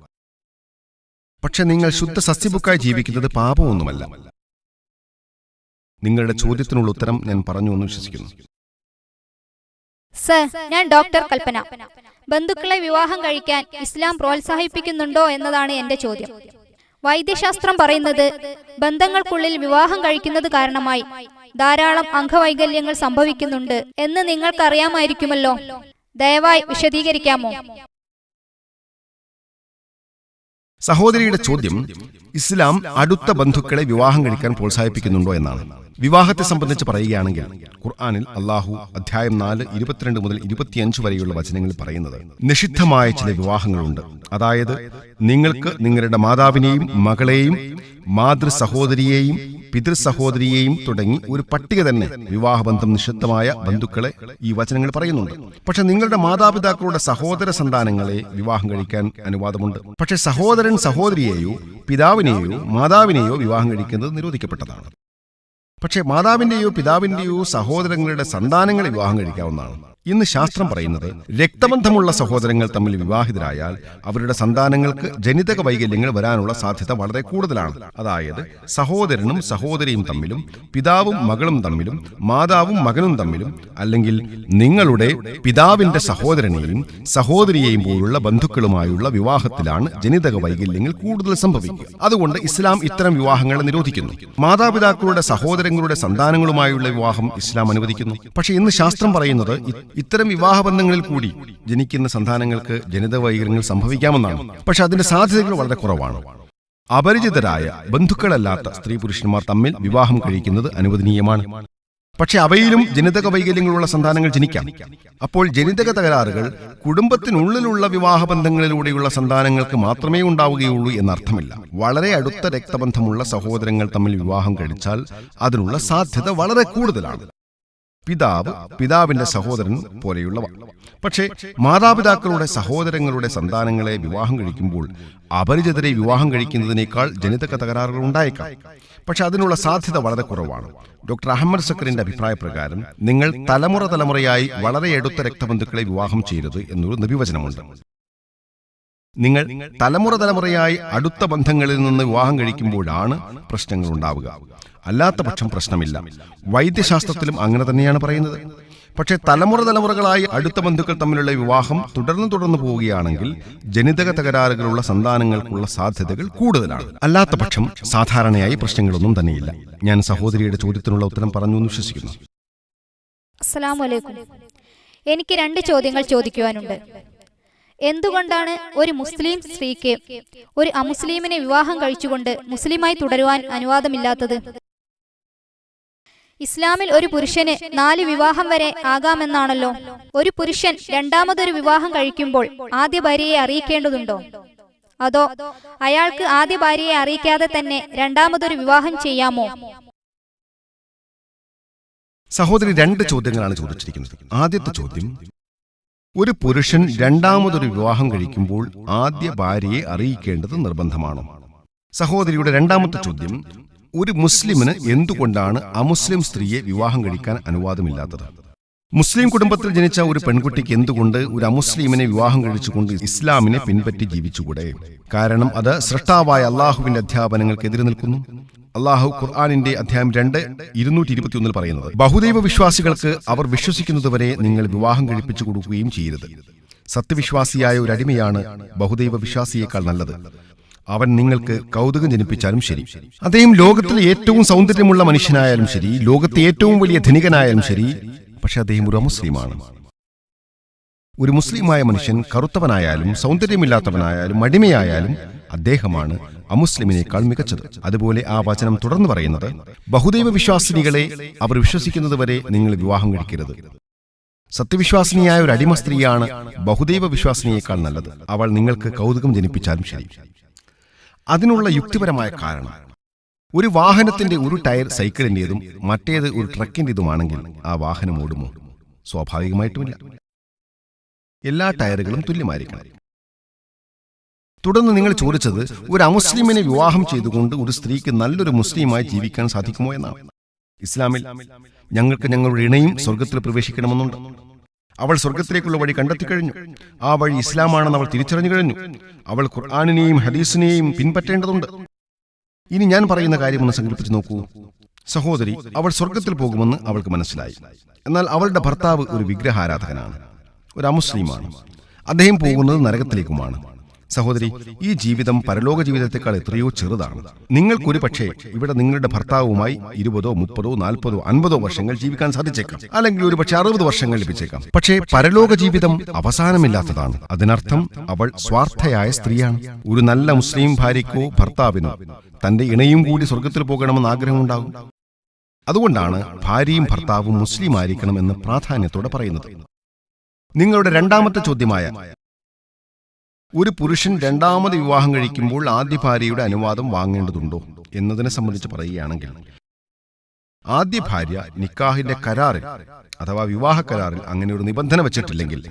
പക്ഷെ നിങ്ങൾ ശുദ്ധ സസ്യഭുക്കായി ജീവിക്കുന്നത് പാപമൊന്നുമല്ല. നിങ്ങളുടെ ചോദ്യത്തിനുള്ള ഉത്തരം ഞാൻ പറഞ്ഞു എന്ന് വിശ്വസിക്കുന്നു. സർ, ഞാൻ ഡോക്ടർ കൽപ്പന. ബന്ധുക്കളെ വിവാഹം കഴിക്കാൻ ഇസ്ലാം പ്രോത്സാഹിപ്പിക്കുന്നുണ്ടോ എന്നതാണ് എന്റെ ചോദ്യം. വൈദ്യശാസ്ത്രം പറയുന്നത് ബന്ധങ്ങൾക്കുള്ളിൽ വിവാഹം കഴിക്കുന്നത് കാരണമായി ധാരാളം അംഗവൈകല്യങ്ങൾ സംഭവിക്കുന്നുണ്ട് എന്ന് നിങ്ങൾക്കറിയാമായിരിക്കുമല്ലോ. ദയവായി വിശദീകരിക്കാമോ? സഹോദരിയുടെ ചോദ്യം ഇസ്ലാം അടുത്ത ബന്ധുക്കളെ വിവാഹം കഴിക്കാൻ പ്രോത്സാഹിപ്പിക്കുന്നുണ്ടോ എന്നാണ്. വിവാഹത്തെ സംബന്ധിച്ച് പറയുകയാണെങ്കിൽ ഖുർആനിൽ അല്ലാഹു അധ്യായം 4 22 മുതൽ 25 വരെയുള്ള വചനങ്ങളിൽ പറയുന്നത്, നിഷിദ്ധമായ ചില വിവാഹങ്ങളുണ്ട്. അതായത് നിങ്ങൾക്ക് നിങ്ങളുടെ മാതാവിനെയും മകളെയും മാതൃ സഹോദരിയെയും പിതൃ സഹോദരിയെയും തുടങ്ങി ഒരു പട്ടിക തന്നെ വിവാഹബന്ധം നിഷിദ്ധമായ ബന്ധുക്കളെ ഈ വചനങ്ങൾ പറയുന്നുണ്ട്. പക്ഷെ നിങ്ങളുടെ മാതാപിതാക്കളുടെ സഹോദര സന്താനങ്ങളെ വിവാഹം കഴിക്കാൻ അനുവാദമുണ്ട്. പക്ഷെ സഹോദരൻ സഹോദരിയെയോ പിതാവിനെയോ മാതാവിനെയോ വിവാഹം കഴിക്കുന്നത് നിരോധിക്കപ്പെട്ടതാണ്. പക്ഷേ മാതാവിന്റെയോ പിതാവിന്റെയോ സഹോദരങ്ങളുടെ സന്താനങ്ങളെ വിവാഹം കഴിക്കാവുന്നതാണ്. ഇന്ന് ശാസ്ത്രം പറയുന്നത് രക്തബന്ധമുള്ള സഹോദരങ്ങൾ തമ്മിൽ വിവാഹിതരായാൽ അവരുടെ സന്താനങ്ങൾക്ക് ജനിതക വൈകല്യങ്ങൾ വരാനുള്ള സാധ്യത വളരെ കൂടുതലാണ്. അതായത് സഹോദരനും സഹോദരിയും തമ്മിലും പിതാവും മകളും തമ്മിലും മാതാവും മകനും തമ്മിലും, അല്ലെങ്കിൽ നിങ്ങളുടെ പിതാവിന്റെ സഹോദരനെയും സഹോദരിയെയും പോലുള്ള ബന്ധുക്കളുമായുള്ള വിവാഹത്തിലാണ് ജനിതക വൈകല്യങ്ങൾ കൂടുതൽ സംഭവിക്കുക. അതുകൊണ്ട് ഇസ്ലാം ഇത്തരം വിവാഹങ്ങളെ നിരോധിക്കുന്നു. മാതാപിതാക്കളുടെ സഹോദരങ്ങളുടെ സന്താനങ്ങളുമായുള്ള വിവാഹം ഇസ്ലാം അനുവദിക്കുന്നു. പക്ഷേ ഇന്ന് ശാസ്ത്രം പറയുന്നത് ഇത്തരം വിവാഹബന്ധങ്ങളിൽ കൂടി ജനിക്കുന്ന സന്താനങ്ങൾക്ക് ജനിതക വൈകല്യങ്ങൾ സംഭവിക്കാമെന്നാണ്. പക്ഷെ അതിന്റെ സാധ്യതകൾ വളരെ കുറവാണ്. അപരിചിതരായ ബന്ധുക്കളല്ലാത്ത സ്ത്രീ പുരുഷന്മാർ തമ്മിൽ വിവാഹം കഴിക്കുന്നത് അനുവദനീയമാണ്. പക്ഷെ അവയിലും ജനിതക വൈകല്യങ്ങളുള്ള സന്താനങ്ങൾ ജനിക്കാം. അപ്പോൾ ജനിതക തകരാറുകൾ കുടുംബത്തിനുള്ളിലുള്ള വിവാഹബന്ധങ്ങളിലൂടെയുള്ള സന്താനങ്ങൾക്ക് മാത്രമേ ഉണ്ടാവുകയുള്ളൂ എന്നർത്ഥമില്ല. വളരെ അടുത്ത രക്തബന്ധമുള്ള സഹോദരങ്ങൾ തമ്മിൽ വിവാഹം കഴിച്ചാൽ അതിനുള്ള സാധ്യത വളരെ കൂടുതലാണ്. പിതാവ് പിതാവിന്റെ സഹോദരൻ പോലെയുള്ളവ. പക്ഷേ മാതാപിതാക്കളുടെ സഹോദരങ്ങളുടെ സന്താനങ്ങളെ വിവാഹം കഴിക്കുമ്പോൾ അപരിചിതരെ വിവാഹം കഴിക്കുന്നതിനേക്കാൾ ജനിതക തകരാറുകൾ ഉണ്ടായേക്കാം. പക്ഷെ അതിനുള്ള സാധ്യത വളരെ കുറവാണ്. ഡോക്ടർ അഹമ്മദ് സക്കറിന്റെ അഭിപ്രായ പ്രകാരം നിങ്ങൾ തലമുറയായി വളരെ അടുത്ത രക്തബന്ധുക്കളെ വിവാഹം ചെയ്യരുത് എന്നൊരു നബിവചനമുണ്ട്. നിങ്ങൾ തലമുറയായി അടുത്ത ബന്ധങ്ങളിൽ നിന്ന് വിവാഹം കഴിക്കുമ്പോഴാണ് പ്രശ്നങ്ങൾ ഉണ്ടാവുക. അല്ലാത്ത പക്ഷം പ്രശ്നമില്ല. വൈദ്യശാസ്ത്രത്തിലും അങ്ങനെ തന്നെയാണ് പറയുന്നത്. പക്ഷേ തലമുറകളായി അടുത്ത ബന്ധുക്കൾ തമ്മിലുള്ള വിവാഹം തുടർന്നു പോവുകയാണെങ്കിൽ ജനിതക തകരാറുകളുള്ള സന്താനങ്ങൾക്കുള്ള സാധ്യതകൾ കൂടുതലാണ്. അല്ലാത്ത പക്ഷം സാധാരണയായി പ്രശ്നങ്ങളൊന്നും തന്നെയില്ല. ഞാൻ സഹോദരിയുടെ ചോദ്യത്തിനുള്ള ഉത്തരം പറഞ്ഞു എന്ന് വിശ്വസിക്കുന്നു. അസ്സലാമു അലൈക്കും. എനിക്ക് 2 ചോദ്യങ്ങൾ ചോദിക്കുവാനുണ്ട്. എന്തുകൊണ്ടാണ് ഒരു മുസ്ലിം സ്ത്രീക്ക് ഒരു അമുസ്ലിമിനെ വിവാഹം കഴിച്ചുകൊണ്ട് മുസ്ലിമായി തുടരുവാൻ അനുവാദമില്ലാത്തത്? ഇസ്ലാമിൽ ഒരു പുരുഷന് 4 വിവാഹം വരെ ആകാമെന്നാണല്ലോ. ഒരു പുരുഷൻ രണ്ടാമതൊരു വിവാഹം കഴിക്കുമ്പോൾ ആദ്യ ഭാര്യയെ അറിയിക്കേണ്ടതുണ്ടോ? അതോ അയാൾക്ക് ആദ്യ ഭാര്യയെ അറിയിക്കാതെ തന്നെ രണ്ടാമതൊരു വിവാഹം ചെയ്യാമോ? സഹോദരി 2 ചോദ്യങ്ങളാണ് ചോദിച്ചിരിക്കുന്നത്. ആദ്യത്തെ ചോദ്യം, ഒരു പുരുഷൻ രണ്ടാമതൊരു വിവാഹം കഴിക്കുമ്പോൾ ആദ്യ ഭാര്യയെ അറിയിക്കേണ്ടത് നിർബന്ധമാണോ? സഹോദരിയുടെ രണ്ടാമത്തെ ചോദ്യം, ഒരു മുസ്ലിമിന് എന്തുകൊണ്ടാണ് അമുസ്ലിം സ്ത്രീയെ വിവാഹം കഴിക്കാൻ അനുവാദമില്ലാത്തത്? മുസ്ലിം കുടുംബത്തിൽ ജനിച്ച ഒരു പെൺകുട്ടിക്ക് എന്തുകൊണ്ട് ഒരു അമുസ്ലിമിനെ വിവാഹം കഴിച്ചുകൊണ്ട് ഇസ്ലാമിനെ പിൻപറ്റി ജീവിച്ചുകൂടെ? കാരണം അത് സൃഷ്ടാവായ അള്ളാഹുവിന്റെ അധ്യാപനങ്ങൾക്കെതിരെ നിൽക്കുന്നു. അള്ളാഹു ഖുർആനിന്റെ അധ്യായം 2:221 പറയുന്നത്, ബഹുദൈവ വിശ്വാസികൾക്ക് അവർ വിശ്വസിക്കുന്നതുവരെ നിങ്ങൾ വിവാഹം കഴിപ്പിച്ചു കൊടുക്കുകയും ചെയ്യരുത്. സത്യവിശ്വാസിയായ ഒരു അടിമയാണ് ബഹുദൈവ വിശ്വാസിയേക്കാൾ നല്ലത്. അവൻ നിങ്ങൾക്ക് കൗതുകം ജനിപ്പിച്ചാലും ശരി. അദ്ദേഹം ലോകത്തിലെ ഏറ്റവും സൗന്ദര്യമുള്ള മനുഷ്യനായാലും ശരി, ലോകത്തെ ഏറ്റവും വലിയ ധനികനായാലും ശരി, പക്ഷെ അദ്ദേഹം ഒരു അമുസ്ലിമാണ്. ഒരു മുസ്ലിമായ മനുഷ്യൻ കറുത്തവനായാലും സൗന്ദര്യമില്ലാത്തവനായാലും അടിമയായാലും അദ്ദേഹമാണ് അമുസ്ലിമിനേക്കാൾ മികച്ചത്. അതുപോലെ ആ വചനം തുടർന്ന് പറയുന്നത്, ബഹുദൈവ വിശ്വാസിനികളെ അവർ വിശ്വസിക്കുന്നതുവരെ നിങ്ങൾ വിവാഹം കഴിക്കരുത്. സത്യവിശ്വാസിനിയായ ഒരു അടിമ സ്ത്രീയാണ് ബഹുദൈവ വിശ്വാസിനിയേക്കാൾ നല്ലത്. അവൾ നിങ്ങൾക്ക് കൗതുകം ജനിപ്പിച്ചാലും ശരി. അതിനുള്ള യുക്തിപരമായ കാരണം, ഒരു വാഹനത്തിന്റെ ഒരു ടയർ സൈക്കിളിന്റേതും മറ്റേത് ഒരു ട്രക്കിന്റേതുമാണെങ്കിൽ ആ വാഹനം ഓടുമോ? സ്വാഭാവികമായിട്ടുമില്ല. എല്ലാ ടയറുകളും തുല്യമായിരിക്കണം. തുടർന്ന് നിങ്ങൾ ചോദിച്ചത്, ഒരു അമുസ്ലിമിനെ വിവാഹം ചെയ്തുകൊണ്ട് ഒരു സ്ത്രീക്ക് നല്ലൊരു മുസ്ലിമായി ജീവിക്കാൻ സാധിക്കുമോ എന്നാണ്. ഇസ്ലാമിൽ ഞങ്ങൾക്ക് ഞങ്ങളുടെ ഇണയും സ്വർഗത്തിൽ പ്രവേശിക്കണമെന്നുണ്ട്. അവൾ സ്വർഗത്തിലേക്കുള്ള വഴി കണ്ടെത്തിക്കഴിഞ്ഞു. ആ വഴി ഇസ്ലാമാണെന്ന് അവൾ തിരിച്ചറിഞ്ഞു കഴിഞ്ഞു. അവൾ ഖുർആനിനെയും ഹദീസിനെയും പിൻപറ്റേണ്ടതുണ്ട്. ഇനി ഞാൻ പറയുന്ന കാര്യം ഒന്ന് സങ്കല്പിച്ച് നോക്കൂ. സഹോദരി, അവൾ സ്വർഗത്തിൽ പോകുമെന്ന് അവൾക്ക് മനസ്സിലായി. എന്നാൽ അവളുടെ ഭർത്താവ് ഒരു വിഗ്രഹാരാധകനാണ്, ഒരു അമുസ്ലിമാണ്. അദ്ദേഹം പോകുന്നത് നരകത്തിലേക്കുമാണ്. സഹോദരി, ഈ ജീവിതം പരലോക ജീവിതത്തെക്കാൾ എത്രയോ ചെറുതാണ്. നിങ്ങൾക്കൊരു പക്ഷേ ഇവിടെ നിങ്ങളുടെ ഭർത്താവുമായി 20, 30, 40, 50 വർഷങ്ങൾ ജീവിക്കാൻ സാധിച്ചേക്കാം. അല്ലെങ്കിൽ ഒരു പക്ഷേ 60 വർഷങ്ങൾ ലഭിച്ചേക്കാം. പക്ഷേ പരലോക ജീവിതം അവസാനമില്ലാത്തതാണ്. അതിനർത്ഥം അവൾ സ്വാർത്ഥയായ സ്ത്രീയാണ്. ഒരു നല്ല മുസ്ലിം ഭാര്യയ്ക്കോ ഭർത്താവിനോ തന്റെ ഇണയും കൂടി സ്വർഗത്തിൽ പോകണമെന്ന് ആഗ്രഹമുണ്ടാകും. അതുകൊണ്ടാണ് ഭാര്യയും ഭർത്താവും മുസ്ലിം ആയിരിക്കണമെന്ന് പ്രാധാന്യത്തോടെ പറയുന്നത്. നിങ്ങളുടെ രണ്ടാമത്തെ ചോദ്യമായ, ഒരു പുരുഷൻ രണ്ടാമത് വിവാഹം കഴിക്കുമ്പോൾ ആദ്യ ഭാര്യയുടെ അനുവാദം വാങ്ങേണ്ടതുണ്ടോ എന്നതിനെ സംബന്ധിച്ച് പറയുകയാണെങ്കിൽ, ആദ്യ ഭാര്യ നിക്കാഹിന്റെ കരാറിൽ അഥവാ വിവാഹ കരാറിൽ അങ്ങനെ ഒരു നിബന്ധന വെച്ചിട്ടില്ലെങ്കിൽ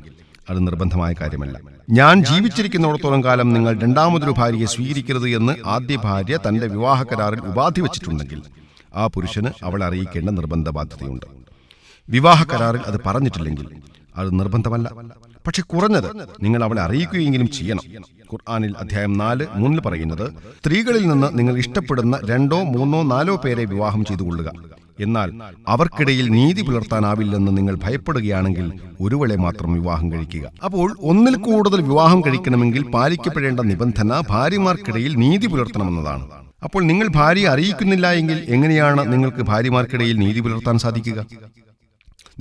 അത് നിർബന്ധമായ കാര്യമല്ല. ഞാൻ ജീവിച്ചിരിക്കുന്നിടത്തോളം കാലം നിങ്ങൾ രണ്ടാമതൊരു ഭാര്യയെ സ്വീകരിക്കരുത് എന്ന് ആദ്യ ഭാര്യ തന്റെ വിവാഹ കരാറിൽ ഉപാധി വെച്ചിട്ടുണ്ടെങ്കിൽ ആ പുരുഷന് അവളെ അറിയിക്കേണ്ട നിർബന്ധ ബാധ്യതയുണ്ട്. വിവാഹ കരാറിൽ അത് പറഞ്ഞിട്ടില്ലെങ്കിൽ അത് നിർബന്ധമല്ല. പക്ഷെ കുറഞ്ഞത് നിങ്ങൾ അവളെ അറിയിക്കുകയെങ്കിലും ചെയ്യണം. ഖുർആനിൽ അധ്യായം 4:3 പറയുന്നത്, സ്ത്രീകളിൽ നിന്ന് നിങ്ങൾ ഇഷ്ടപ്പെടുന്ന 2, 3, 4 പേരെ വിവാഹം ചെയ്തുകൊള്ളുക. എന്നാൽ അവർക്കിടയിൽ നീതി പുലർത്താനാവില്ലെന്ന് നിങ്ങൾ ഭയപ്പെടുകയാണെങ്കിൽ ഒരുവളെ മാത്രം വിവാഹം കഴിക്കുക. അപ്പോൾ ഒന്നിൽ കൂടുതൽ വിവാഹം കഴിക്കണമെങ്കിൽ പാലിക്കപ്പെടേണ്ട നിബന്ധന ഭാര്യമാർക്കിടയിൽ നീതി പുലർത്തണമെന്നതാണ്. അപ്പോൾ നിങ്ങൾ ഭാര്യയെ അറിയിക്കുന്നില്ല എങ്കിൽ എങ്ങനെയാണ് നിങ്ങൾക്ക് ഭാര്യമാർക്കിടയിൽ നീതി പുലർത്താൻ സാധിക്കുക?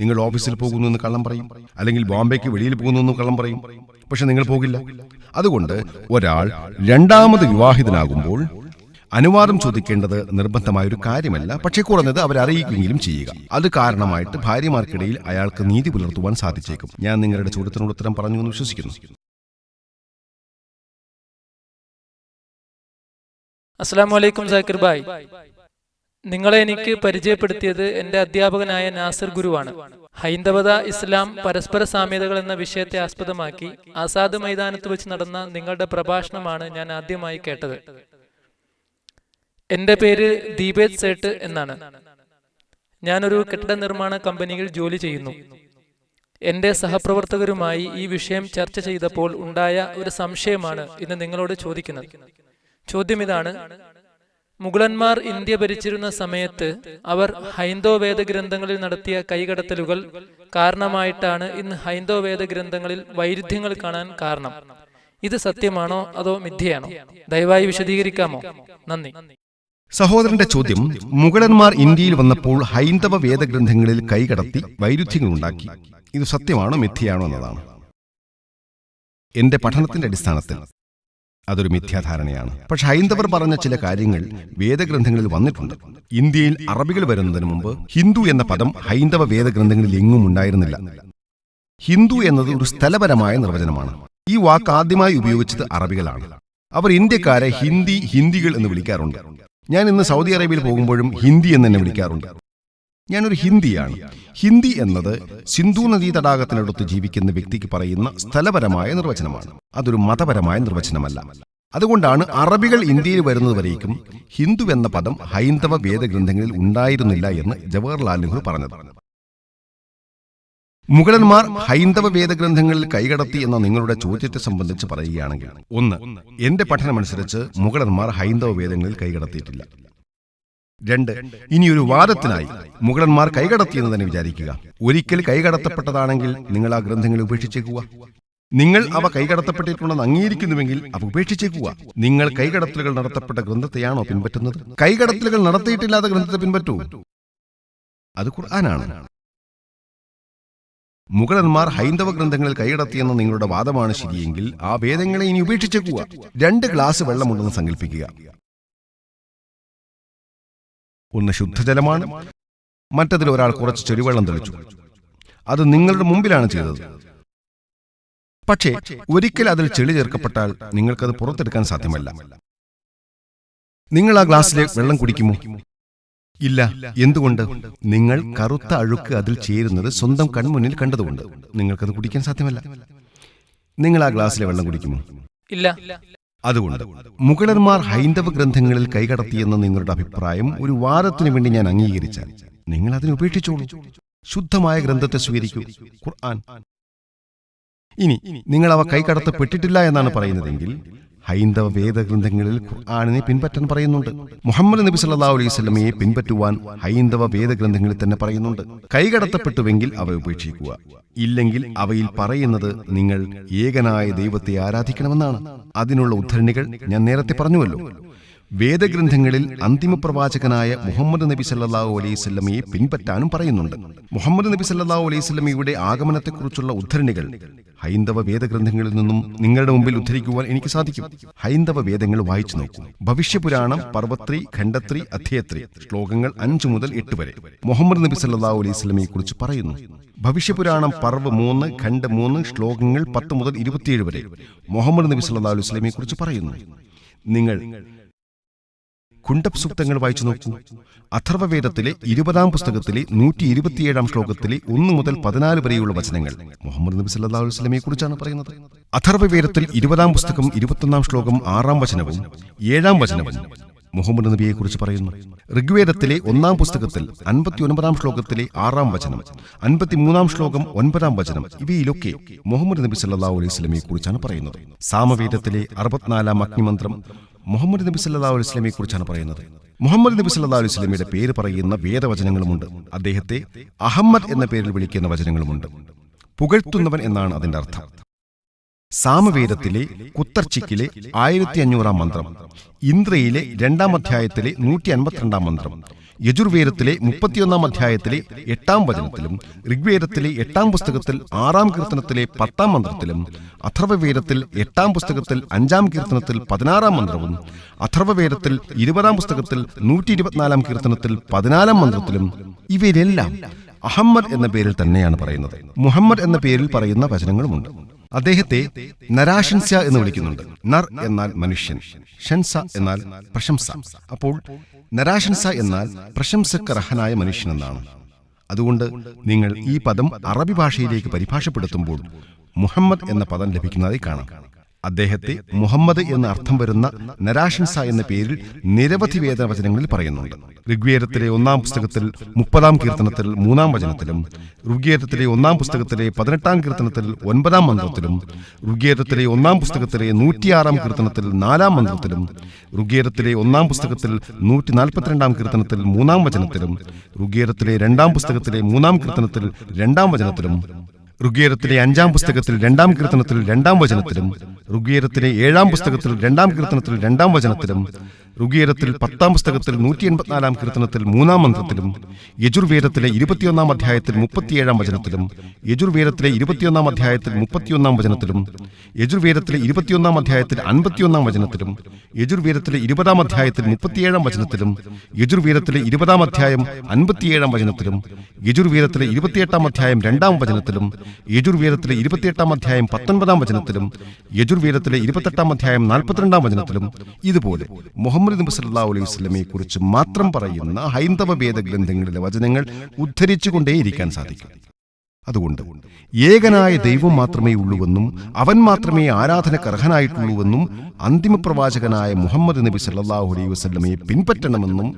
നിങ്ങൾ ഓഫീസിൽ പോകുന്നു എന്ന് കള്ളം പറയും, അല്ലെങ്കിൽ ബോംബെക്ക് വെളിയിൽ പോകുന്നു എന്ന് കള്ളം പറയും. പക്ഷെ നിങ്ങൾ പോകില്ല. അതുകൊണ്ട് ഒരാൾ രണ്ടാമത് വിവാഹിതനാകുമ്പോൾ അനുവാദം ചോദിക്കേണ്ടത് നിർബന്ധമായൊരു കാര്യമല്ല. പക്ഷെ കുറഞ്ഞത് അവരെ അറിയിക്കുകയും ചെയ്യുക. അത് കാരണമായിട്ട് ഭാര്യമാർക്കിടയിൽ അയാൾക്ക് നീതി പുലർത്തുവാൻ സാധിച്ചേക്കും. ഞാൻ നിങ്ങളുടെ ചോദ്യത്തിനുള്ള ഉത്തരം പറഞ്ഞു എന്ന് വിശ്വസിക്കുന്നു. അസ്സലാമു അലൈക്കും സാക്കിർ ഭായ്. നിങ്ങളെ എനിക്ക് പരിചയപ്പെടുത്തിയത് എന്റെ അധ്യാപകനായ നാസിർ ഗുരുവാണ്. ഹൈന്ദവത, ഇസ്ലാം, പരസ്പര സാമ്യതകൾ എന്ന വിഷയത്തെ ആസ്പദമാക്കി ആസാദ് മൈതാനത്ത് വെച്ച് നടന്ന നിങ്ങളുടെ പ്രഭാഷണമാണ് ഞാൻ ആദ്യമായി കേട്ടത്. എന്റെ പേര് ദീപേത് സേട്ട് എന്നാണ്. ഞാനൊരു കെട്ടിട നിർമ്മാണ കമ്പനിയിൽ ജോലി ചെയ്യുന്നു. എന്റെ സഹപ്രവർത്തകരുമായി ഈ വിഷയം ചർച്ച ചെയ്തപ്പോൾ ഉണ്ടായ ഒരു സംശയമാണ് ഇന്ന് നിങ്ങളോട് ചോദിക്കുന്നത്. ചോദ്യം ഇതാണ്: മുഗളന്മാർ ഇന്ത്യ ഭരിച്ചിരുന്ന സമയത്ത് അവർ ഹൈന്ദവ വേദഗ്രന്ഥങ്ങളിൽ നടത്തിയ കൈകടത്തലുകൾ കാരണമായിട്ടാണ് ഇന്ന് ഹൈന്ദവ വേദഗ്രന്ഥങ്ങളിൽ വൈരുദ്ധ്യങ്ങൾ കാണാൻ കാരണം. ഇത് സത്യമാണോ അതോ മിഥ്യയാണോ? ദയവായി വിശദീകരിക്കാമോ? നന്ദി. സഹോദരന്റെ ചോദ്യം, മുഗളന്മാർ ഇന്ത്യയിൽ വന്നപ്പോൾ ഹൈന്ദവ വേദഗ്രന്ഥങ്ങളിൽ കൈകടത്തി വൈരുദ്ധ്യങ്ങൾ ഉണ്ടാക്കി. ഇത് സത്യമാണോ മിഥ്യയാണോ എന്നതാണ്. എന്റെ പഠനത്തിന്റെ അടിസ്ഥാനത്തിൽ അതൊരു മിഥ്യാധാരണയാണ്. പക്ഷെ ഹൈന്ദവർ പറഞ്ഞ ചില കാര്യങ്ങൾ വേദഗ്രന്ഥങ്ങളിൽ വന്നിട്ടുണ്ട്. ഇന്ത്യയിൽ അറബികൾ വരുന്നതിന് മുമ്പ് ഹിന്ദു എന്ന പദം ഹൈന്ദവ വേദഗ്രന്ഥങ്ങളിൽ എങ്ങും ഉണ്ടായിരുന്നില്ല. ഹിന്ദു എന്നത് ഒരു സ്ഥലപരമായ നിർവചനമാണ്. ഈ വാക്ക് ആദ്യമായി ഉപയോഗിച്ചത് അറബികളാണ്. അവർ ഇന്ത്യക്കാരെ ഹിന്ദികൾ എന്ന് വിളിക്കാറുണ്ട്. ഞാൻ ഇന്ന് സൗദി അറേബ്യയിൽ പോകുമ്പോഴും ഹിന്ദി എന്ന് തന്നെ വിളിക്കാറുണ്ട്. ഞാനൊരു ഹിന്ദിയാണ്. ഹിന്ദി എന്നത് സിന്ധു നദീ തടാകത്തിനടുത്ത് ജീവിക്കുന്ന വ്യക്തിക്ക് പറയുന്ന സ്ഥലപരമായ നിർവചനമാണ്. അതൊരു മതപരമായ നിർവചനമല്ല. അതുകൊണ്ടാണ് അറബികൾ ഇന്ത്യയിൽ വരുന്നതുവരേക്കും ഹിന്ദു എന്ന പദം ഹൈന്ദവ വേദഗ്രന്ഥങ്ങളിൽ ഉണ്ടായിരുന്നില്ല എന്ന് ജവഹർലാൽ നെഹ്റു പറഞ്ഞത്. മുഗളന്മാർ ഹൈന്ദവ വേദഗ്രന്ഥങ്ങളിൽ കൈകടത്തി എന്ന നിങ്ങളുടെ ചോദ്യത്തെ സംബന്ധിച്ച് പറയുകയാണെങ്കിൽ, 1, എന്റെ പഠനമനുസരിച്ച് മുഗളന്മാർ ഹൈന്ദവ വേദങ്ങളിൽ കൈകടത്തിയിട്ടില്ല. 2, ഇനിയൊരു വാദത്തിനായി മുഗളന്മാർ കൈകടത്തിയെന്ന് തന്നെ വിചാരിക്കുക. ഒരിക്കൽ കൈകടത്തപ്പെട്ടതാണെങ്കിൽ നിങ്ങൾ ആ ഗ്രന്ഥങ്ങളെ ഉപേക്ഷിച്ചേക്കുക. നിങ്ങൾ അവ കൈകടത്തപ്പെട്ടിട്ടുണ്ടെന്ന് അംഗീകരിക്കുന്നുവെങ്കിൽ അവ ഉപേക്ഷിച്ചേക്കുക. നിങ്ങൾ കൈകടത്തലുകൾ നടത്തപ്പെട്ട ഗ്രന്ഥത്തെയാണോ പിൻപറ്റുന്നത്? കൈകടത്തലുകൾ നടത്തിയിട്ടില്ലാത്ത ഗ്രന്ഥത്തെ പിൻപറ്റൂ. അത് ഖുർആനാണ്. മുഗളന്മാർ ഹൈന്ദവ ഗ്രന്ഥങ്ങളിൽ കൈകടത്തിയെന്ന നിങ്ങളുടെ വാദമാണ് ശരിയെങ്കിൽ ആ വേദങ്ങളെ ഇനി ഉപേക്ഷിച്ചേക്കുക. 2 ഗ്ലാസ് വെള്ളമുണ്ടെന്ന് സങ്കല്പിക്കുക. ഒന്ന് ശുദ്ധജലമാണ്, മറ്റതിൽ ഒരാൾ കുറച്ച് ചെടിവെള്ളം തെളിച്ചു. അത് നിങ്ങളുടെ മുമ്പിലാണ് ചെയ്തത്. പക്ഷേ ഒരിക്കൽ അതിൽ ചെളി ചേർക്കപ്പെട്ടാൽ നിങ്ങൾക്കത് പുറത്തെടുക്കാൻ സാധ്യമല്ല. നിങ്ങൾ ആ ഗ്ലാസ്സിലെ വെള്ളം കുടിക്കുമോ? ഇല്ല. എന്തുകൊണ്ട്? നിങ്ങൾ കറുത്ത അഴുക്ക് അതിൽ ചേരുന്നത് സ്വന്തം കൺമുന്നിൽ കണ്ടതുകൊണ്ട് നിങ്ങൾക്കത് കുടിക്കാൻ സാധ്യമല്ല. നിങ്ങൾ ആ ഗ്ലാസ്സിലെ വെള്ളം കുടിക്കുമോ? ഇല്ല. അതുകൊണ്ട് മുഗളന്മാർ ഹൈന്ദവ ഗ്രന്ഥങ്ങളിൽ കൈകടത്തിയെന്ന നിങ്ങളുടെ അഭിപ്രായം ഒരു വാദത്തിനു വേണ്ടി ഞാൻ അംഗീകരിച്ചാൽ നിങ്ങൾ അതിനെ ഉപേക്ഷിച്ചോളൂ. ശുദ്ധമായ ഗ്രന്ഥത്തെ സ്വീകരിക്കൂ, ഖുർആൻ. ഇനി നിങ്ങൾ അവ കൈകടത്തപ്പെട്ടിട്ടില്ല എന്നാണ് പറയുന്നതെങ്കിൽ ഹൈന്ദവ വേദഗ്രന്ഥങ്ങളിൽ ഖുർആനിനെ പിൻപറ്റാൻ പറയുന്നുണ്ട്. മുഹമ്മദ് നബി സല്ലല്ലാഹു അലൈഹി വസല്ലമയെ പിൻപറ്റുവാൻ ഹൈന്ദവ വേദഗ്രന്ഥങ്ങളിൽ തന്നെ പറയുന്നുണ്ട്. കൈകടത്തപ്പെട്ടുവെങ്കിൽ അവ ഉപേക്ഷിക്കുക. ഇല്ലെങ്കിൽ അവയിൽ പറയുന്നത് നിങ്ങൾ ഏകനായ ദൈവത്തെ ആരാധിക്കണമെന്നാണ്. അതിനുള്ള ഉദ്ധരണികൾ ഞാൻ നേരത്തെ പറഞ്ഞുവല്ലോ. വേദഗ്രന്ഥങ്ങളിൽ അന്തിമ പ്രവാചകനായ മുഹമ്മദ് നബി സല്ലല്ലാഹു അലൈഹി വസല്ലമയെ പിൻപറ്റാനും പറയുന്നുണ്ട്. മുഹമ്മദ് നബി സല്ലല്ലാഹു അലൈഹി വസല്ലമയുടെ ആഗമനത്തെക്കുറിച്ചുള്ള ഉദ്ധരണികൾ ഹൈന്ദവ വേദഗ്രന്ഥങ്ങളിൽ നിന്നും നിങ്ങളുടെ മുമ്പിൽ ഉദ്ധരിക്കുവാൻ എനിക്ക് സാധിക്കും. ഹൈന്ദവ വേദങ്ങൾ വായിച്ചു നോക്കൂ. ഭവിഷ്യപുരാണം പർവ്വത്രി, ഖണ്ഡത്രി, അധ്യയത്രി ശ്ലോകങ്ങൾ 5 മുതൽ 8 വരെ മുഹമ്മദ് നബി സല്ലല്ലാഹു അലൈഹി വസല്ലമയെ കുറിച്ച് പറയുന്നു. ഭവിഷ്യപുരാണം പർവ് 3, ഖണ്ഡ് 3 ശ്ലോകങ്ങൾ 10 മുതൽ 27 വരെ മുഹമ്മദ് നബി സല്ലല്ലാഹു അലൈഹി വസല്ലമയെ കുറിച്ച് പറയുന്നു. നിങ്ങൾ കുണ്ടബ് സൂക്തങ്ങൾ വായിച്ചു നോക്കൂ. അഥർവവേദത്തിലെ 20-ാം പുസ്തകത്തിലെ 127-ാം ശ്ലോകത്തിലെ 1 മുതൽ 14 വരെയുള്ള വചനങ്ങൾ മുഹമ്മദ് നബി സല്ലല്ലാഹു അലൈഹി വസല്ലമയെ കുറിച്ചാണ് പറയുന്നത്. അഥർവവേദത്തിൽ 20-ാം പുസ്തകം 21-ാം ശ്ലോകം 6-ാം വചനവും 7-ാം വചനവും മുഹമ്മദ് നബിയെ കുറിച്ച് പറയുന്നു. ഋഗ്വേദത്തിലെ 1-ാം പുസ്തകത്തിൽ 59-ാം ശ്ലോകത്തിലെ 6-ാം വചനം, 53-ാം ശ്ലോകം 9-ാം വചനം ഇവയിലൊക്കെ മുഹമ്മദ് നബി സല്ലല്ലാഹു അലൈഹി വസല്ലമയെ കുറിച്ചാണ് പറയുന്നത്. സാമവേദത്തിലെ 64-ാം അഗ്നിമന്ത്രം മുഹമ്മദ് നബി സല്ലല്ലാഹു അലൈഹി വസല്ലമയെ കുറിച്ചാണ് പറയുന്നത്. മുഹമ്മദ് നബി സല്ലല്ലാഹു അലൈഹി വസല്ലമയുടെ പേര് പറയുന്ന വേദവചനങ്ങളുമുണ്ട്. അദ്ദേഹത്തെ അഹമ്മദ് എന്ന പേരിൽ വിളിക്കുന്ന വചനങ്ങളുമുണ്ട്. പുകഴ്ത്തുന്നവൻ എന്നാണ് അതിന്റെ അർത്ഥം. സാമവേദത്തിലെ കുത്തർച്ചിക്കിലെ 1500-ാം മന്ത്രം, ഇന്ദ്രയിലെ 2-ാം അധ്യായത്തിലെ 152-ാം മന്ത്രം, യജുർവേദത്തിലെ 31-ാം അധ്യായത്തിലെ 8-ാം വചനത്തിലും ഋഗ്വേദത്തിലെ 8-ാം പുസ്തകത്തിൽ 6-ാം കീർത്തനത്തിലെ 10-ാം മന്ത്രത്തിലും അഥർവവേദത്തിൽ 8-ാം പുസ്തകത്തിൽ 5-ാം കീർത്തനത്തിൽ 16-ാം മന്ത്രവും അഥർവവേദത്തിൽ 20-ാം പുസ്തകത്തിൽ 124-ാം കീർത്തനത്തിൽ 14-ാം മന്ത്രത്തിലും ഇവയിലെല്ലാം അഹമ്മദ് എന്ന പേരിൽ തന്നെയാണ് പറയുന്നത്. മുഹമ്മദ് എന്ന പേരിൽ പറയുന്ന വചനങ്ങളുമുണ്ട്. അദ്ദേഹത്തെ നരാശൻസ എന്ന് വിളിക്കുന്നുണ്ട്. നർ എന്നാൽ മനുഷ്യൻ, ഷൻസ എന്നാൽ പ്രശംസ. അപ്പോൾ നരാശൻസ എന്നാൽ പ്രശംസക്കർഹനായ മനുഷ്യനെന്നാണ്. അതുകൊണ്ട് നിങ്ങൾ ഈ പദം അറബി ഭാഷയിലേക്ക് പരിഭാഷപ്പെടുത്തുമ്പോൾ മുഹമ്മദ് എന്ന പദം ലഭിക്കുന്നതായി കാണാം. അദ്ദേഹത്തെ മുഹമ്മദ് എന്ന് അർത്ഥം വരുന്ന നരാശൻസ എന്ന പേരിൽ നിരവധി വേദവചനങ്ങളിൽ പറയുന്നുണ്ട്. ഋഗ്വേദത്തിലെ 1-ാം പുസ്തകത്തിൽ 30-ാം കീർത്തനത്തിൽ 3-ാം വചനത്തിലും ഋഗ്വേദത്തിലെ 1-ാം പുസ്തകത്തിലെ 18-ാം കീർത്തനത്തിൽ 9-ാം മന്ത്രത്തിലും ഋഗ്വേദത്തിലെ 1-ാം പുസ്തകത്തിലെ 106-ാം കീർത്തനത്തിൽ 4-ാം മന്ത്രത്തിലും ഋഗ്വേദത്തിലെ 1-ാം പുസ്തകത്തിൽ 142-ാം കീർത്തനത്തിൽ 3-ാം വചനത്തിലും ഋഗ്വേദത്തിലെ 2-ാം പുസ്തകത്തിലെ 3-ാം കീർത്തനത്തിൽ 2-ാം വചനത്തിലും ഋഗ്വേദത്തിലെ 5-ാം പുസ്തകത്തിൽ 2-ാം കീർത്തനത്തിൽ 2-ാം വചനത്തിലും ഋഗ്വേദത്തിലെ 7-ാം പുസ്തകത്തിൽ 2-ാം കീർത്തനത്തിൽ 2-ാം വചനത്തിലും ഋഗ്വേദത്തിൽ 10-ാം പുസ്തകത്തിൽ 184-ാം കീർത്തനത്തിൽ 3-ാം മന്ത്രത്തിലും യജുർവേദത്തിലെ 21-ാം അധ്യായത്തിൽ 37-ാം വചനത്തിലും യജുർവേദത്തിലെ 21-ാം അധ്യായത്തിൽ 31-ാം വചനത്തിലും യജുർവേദത്തിലെ 21-ാം അധ്യായത്തിൽ 51-ാം വചനത്തിലും യജുർവേദത്തിലെ 20-ാം അധ്യായത്തിൽ 37-ാം വചനത്തിലും യജുർവേദത്തിലെ 20-ാം അധ്യായം 57-ാം വചനത്തിലും യജുർവേദത്തിലെ 28-ാം അധ്യായം 2-ാം വചനത്തിലും യജുർവേദത്തിലെ 28-ാം അധ്യായം 19-ാം വചനത്തിലും യജുർവേദത്തിലെ 28-ാം അധ്യായം 42-ാം വചനത്തിലും ഇതുപോലെ മുഹമ്മദ് മുഹമ്മദ് നബി സല്ലല്ലാഹു അലൈഹി വസല്ലമയെ കുറിച്ച് മാത്രം പറയുന്ന ഹൈന്ദവ വേദഗ്രന്ഥങ്ങളിലെ വചനങ്ങൾ ഉദ്ധരിച്ചുകൊണ്ടേയിരിക്കാൻ സാധിക്കും. അതുകൊണ്ട് ഏകനായ ദൈവം മാത്രമേ ഉള്ളുവെന്നും അവൻ മാത്രമേ ആരാധനക്ക് അർഹനായിട്ടുള്ളൂവെന്നും അന്തിമപ്രവാചകനായ മുഹമ്മദ് നബി സല്ലല്ലാഹു അലൈഹി വസല്ലമയെ പിൻപറ്റണമെന്നും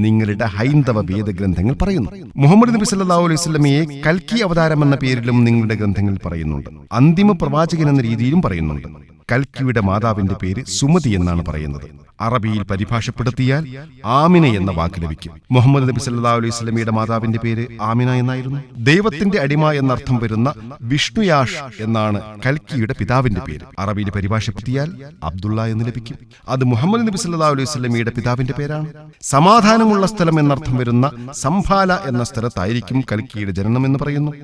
നിങ്ങളുടെ ഹൈന്ദവ വേദഗ്രന്ഥങ്ങൾ പറയുന്നു. മുഹമ്മദ് നബി സല്ലല്ലാഹു അലൈഹി വസല്ലമയെ കൽക്കി അവതാരം എന്ന പേരിലും നിങ്ങളുടെ ഗ്രന്ഥങ്ങൾ പറയുന്നുണ്ട്. അന്തിമ പ്രവാചകൻ എന്ന രീതിയിലും പറയുന്നുണ്ട്. കൽക്കിയുടെ മാതാവിന്റെ പേര് സുമതി എന്നാണ് പറയുന്നത്. അറബിയിൽ പരിഭാഷപ്പെടുത്തിയാൽ ആമിന എന്ന വാക്ക് ലഭിക്കും. മുഹമ്മദ് നബി സല്ലല്ലാഹു അലൈഹി വസല്ലമയുടെ മാതാവിന്റെ പേര് ആമിന എന്നായിരുന്നു. ദൈവത്തിന്റെ അടിമ എന്നർത്ഥം വരുന്ന വിഷ്ണുയാഷ് എന്നാണ് കൽക്കിയുടെ പിതാവിന്റെ പേര്. അറബിയിൽ പരിഭാഷപ്പെടുത്തിയാൽ അബ്ദുള്ള എന്ന് ലഭിക്കും. അത് മുഹമ്മദ് നബി സല്ലല്ലാഹു അലൈഹി വസല്ലമയുടെ പിതാവിന്റെ പേരാണ്. സമാധാനമുള്ള സ്ഥലം എന്നർത്ഥം വരുന്ന സംഭാല എന്ന സ്ഥലത്തായിരിക്കും കൽക്കിയുടെ ജനനം എന്ന് പറയുന്നു.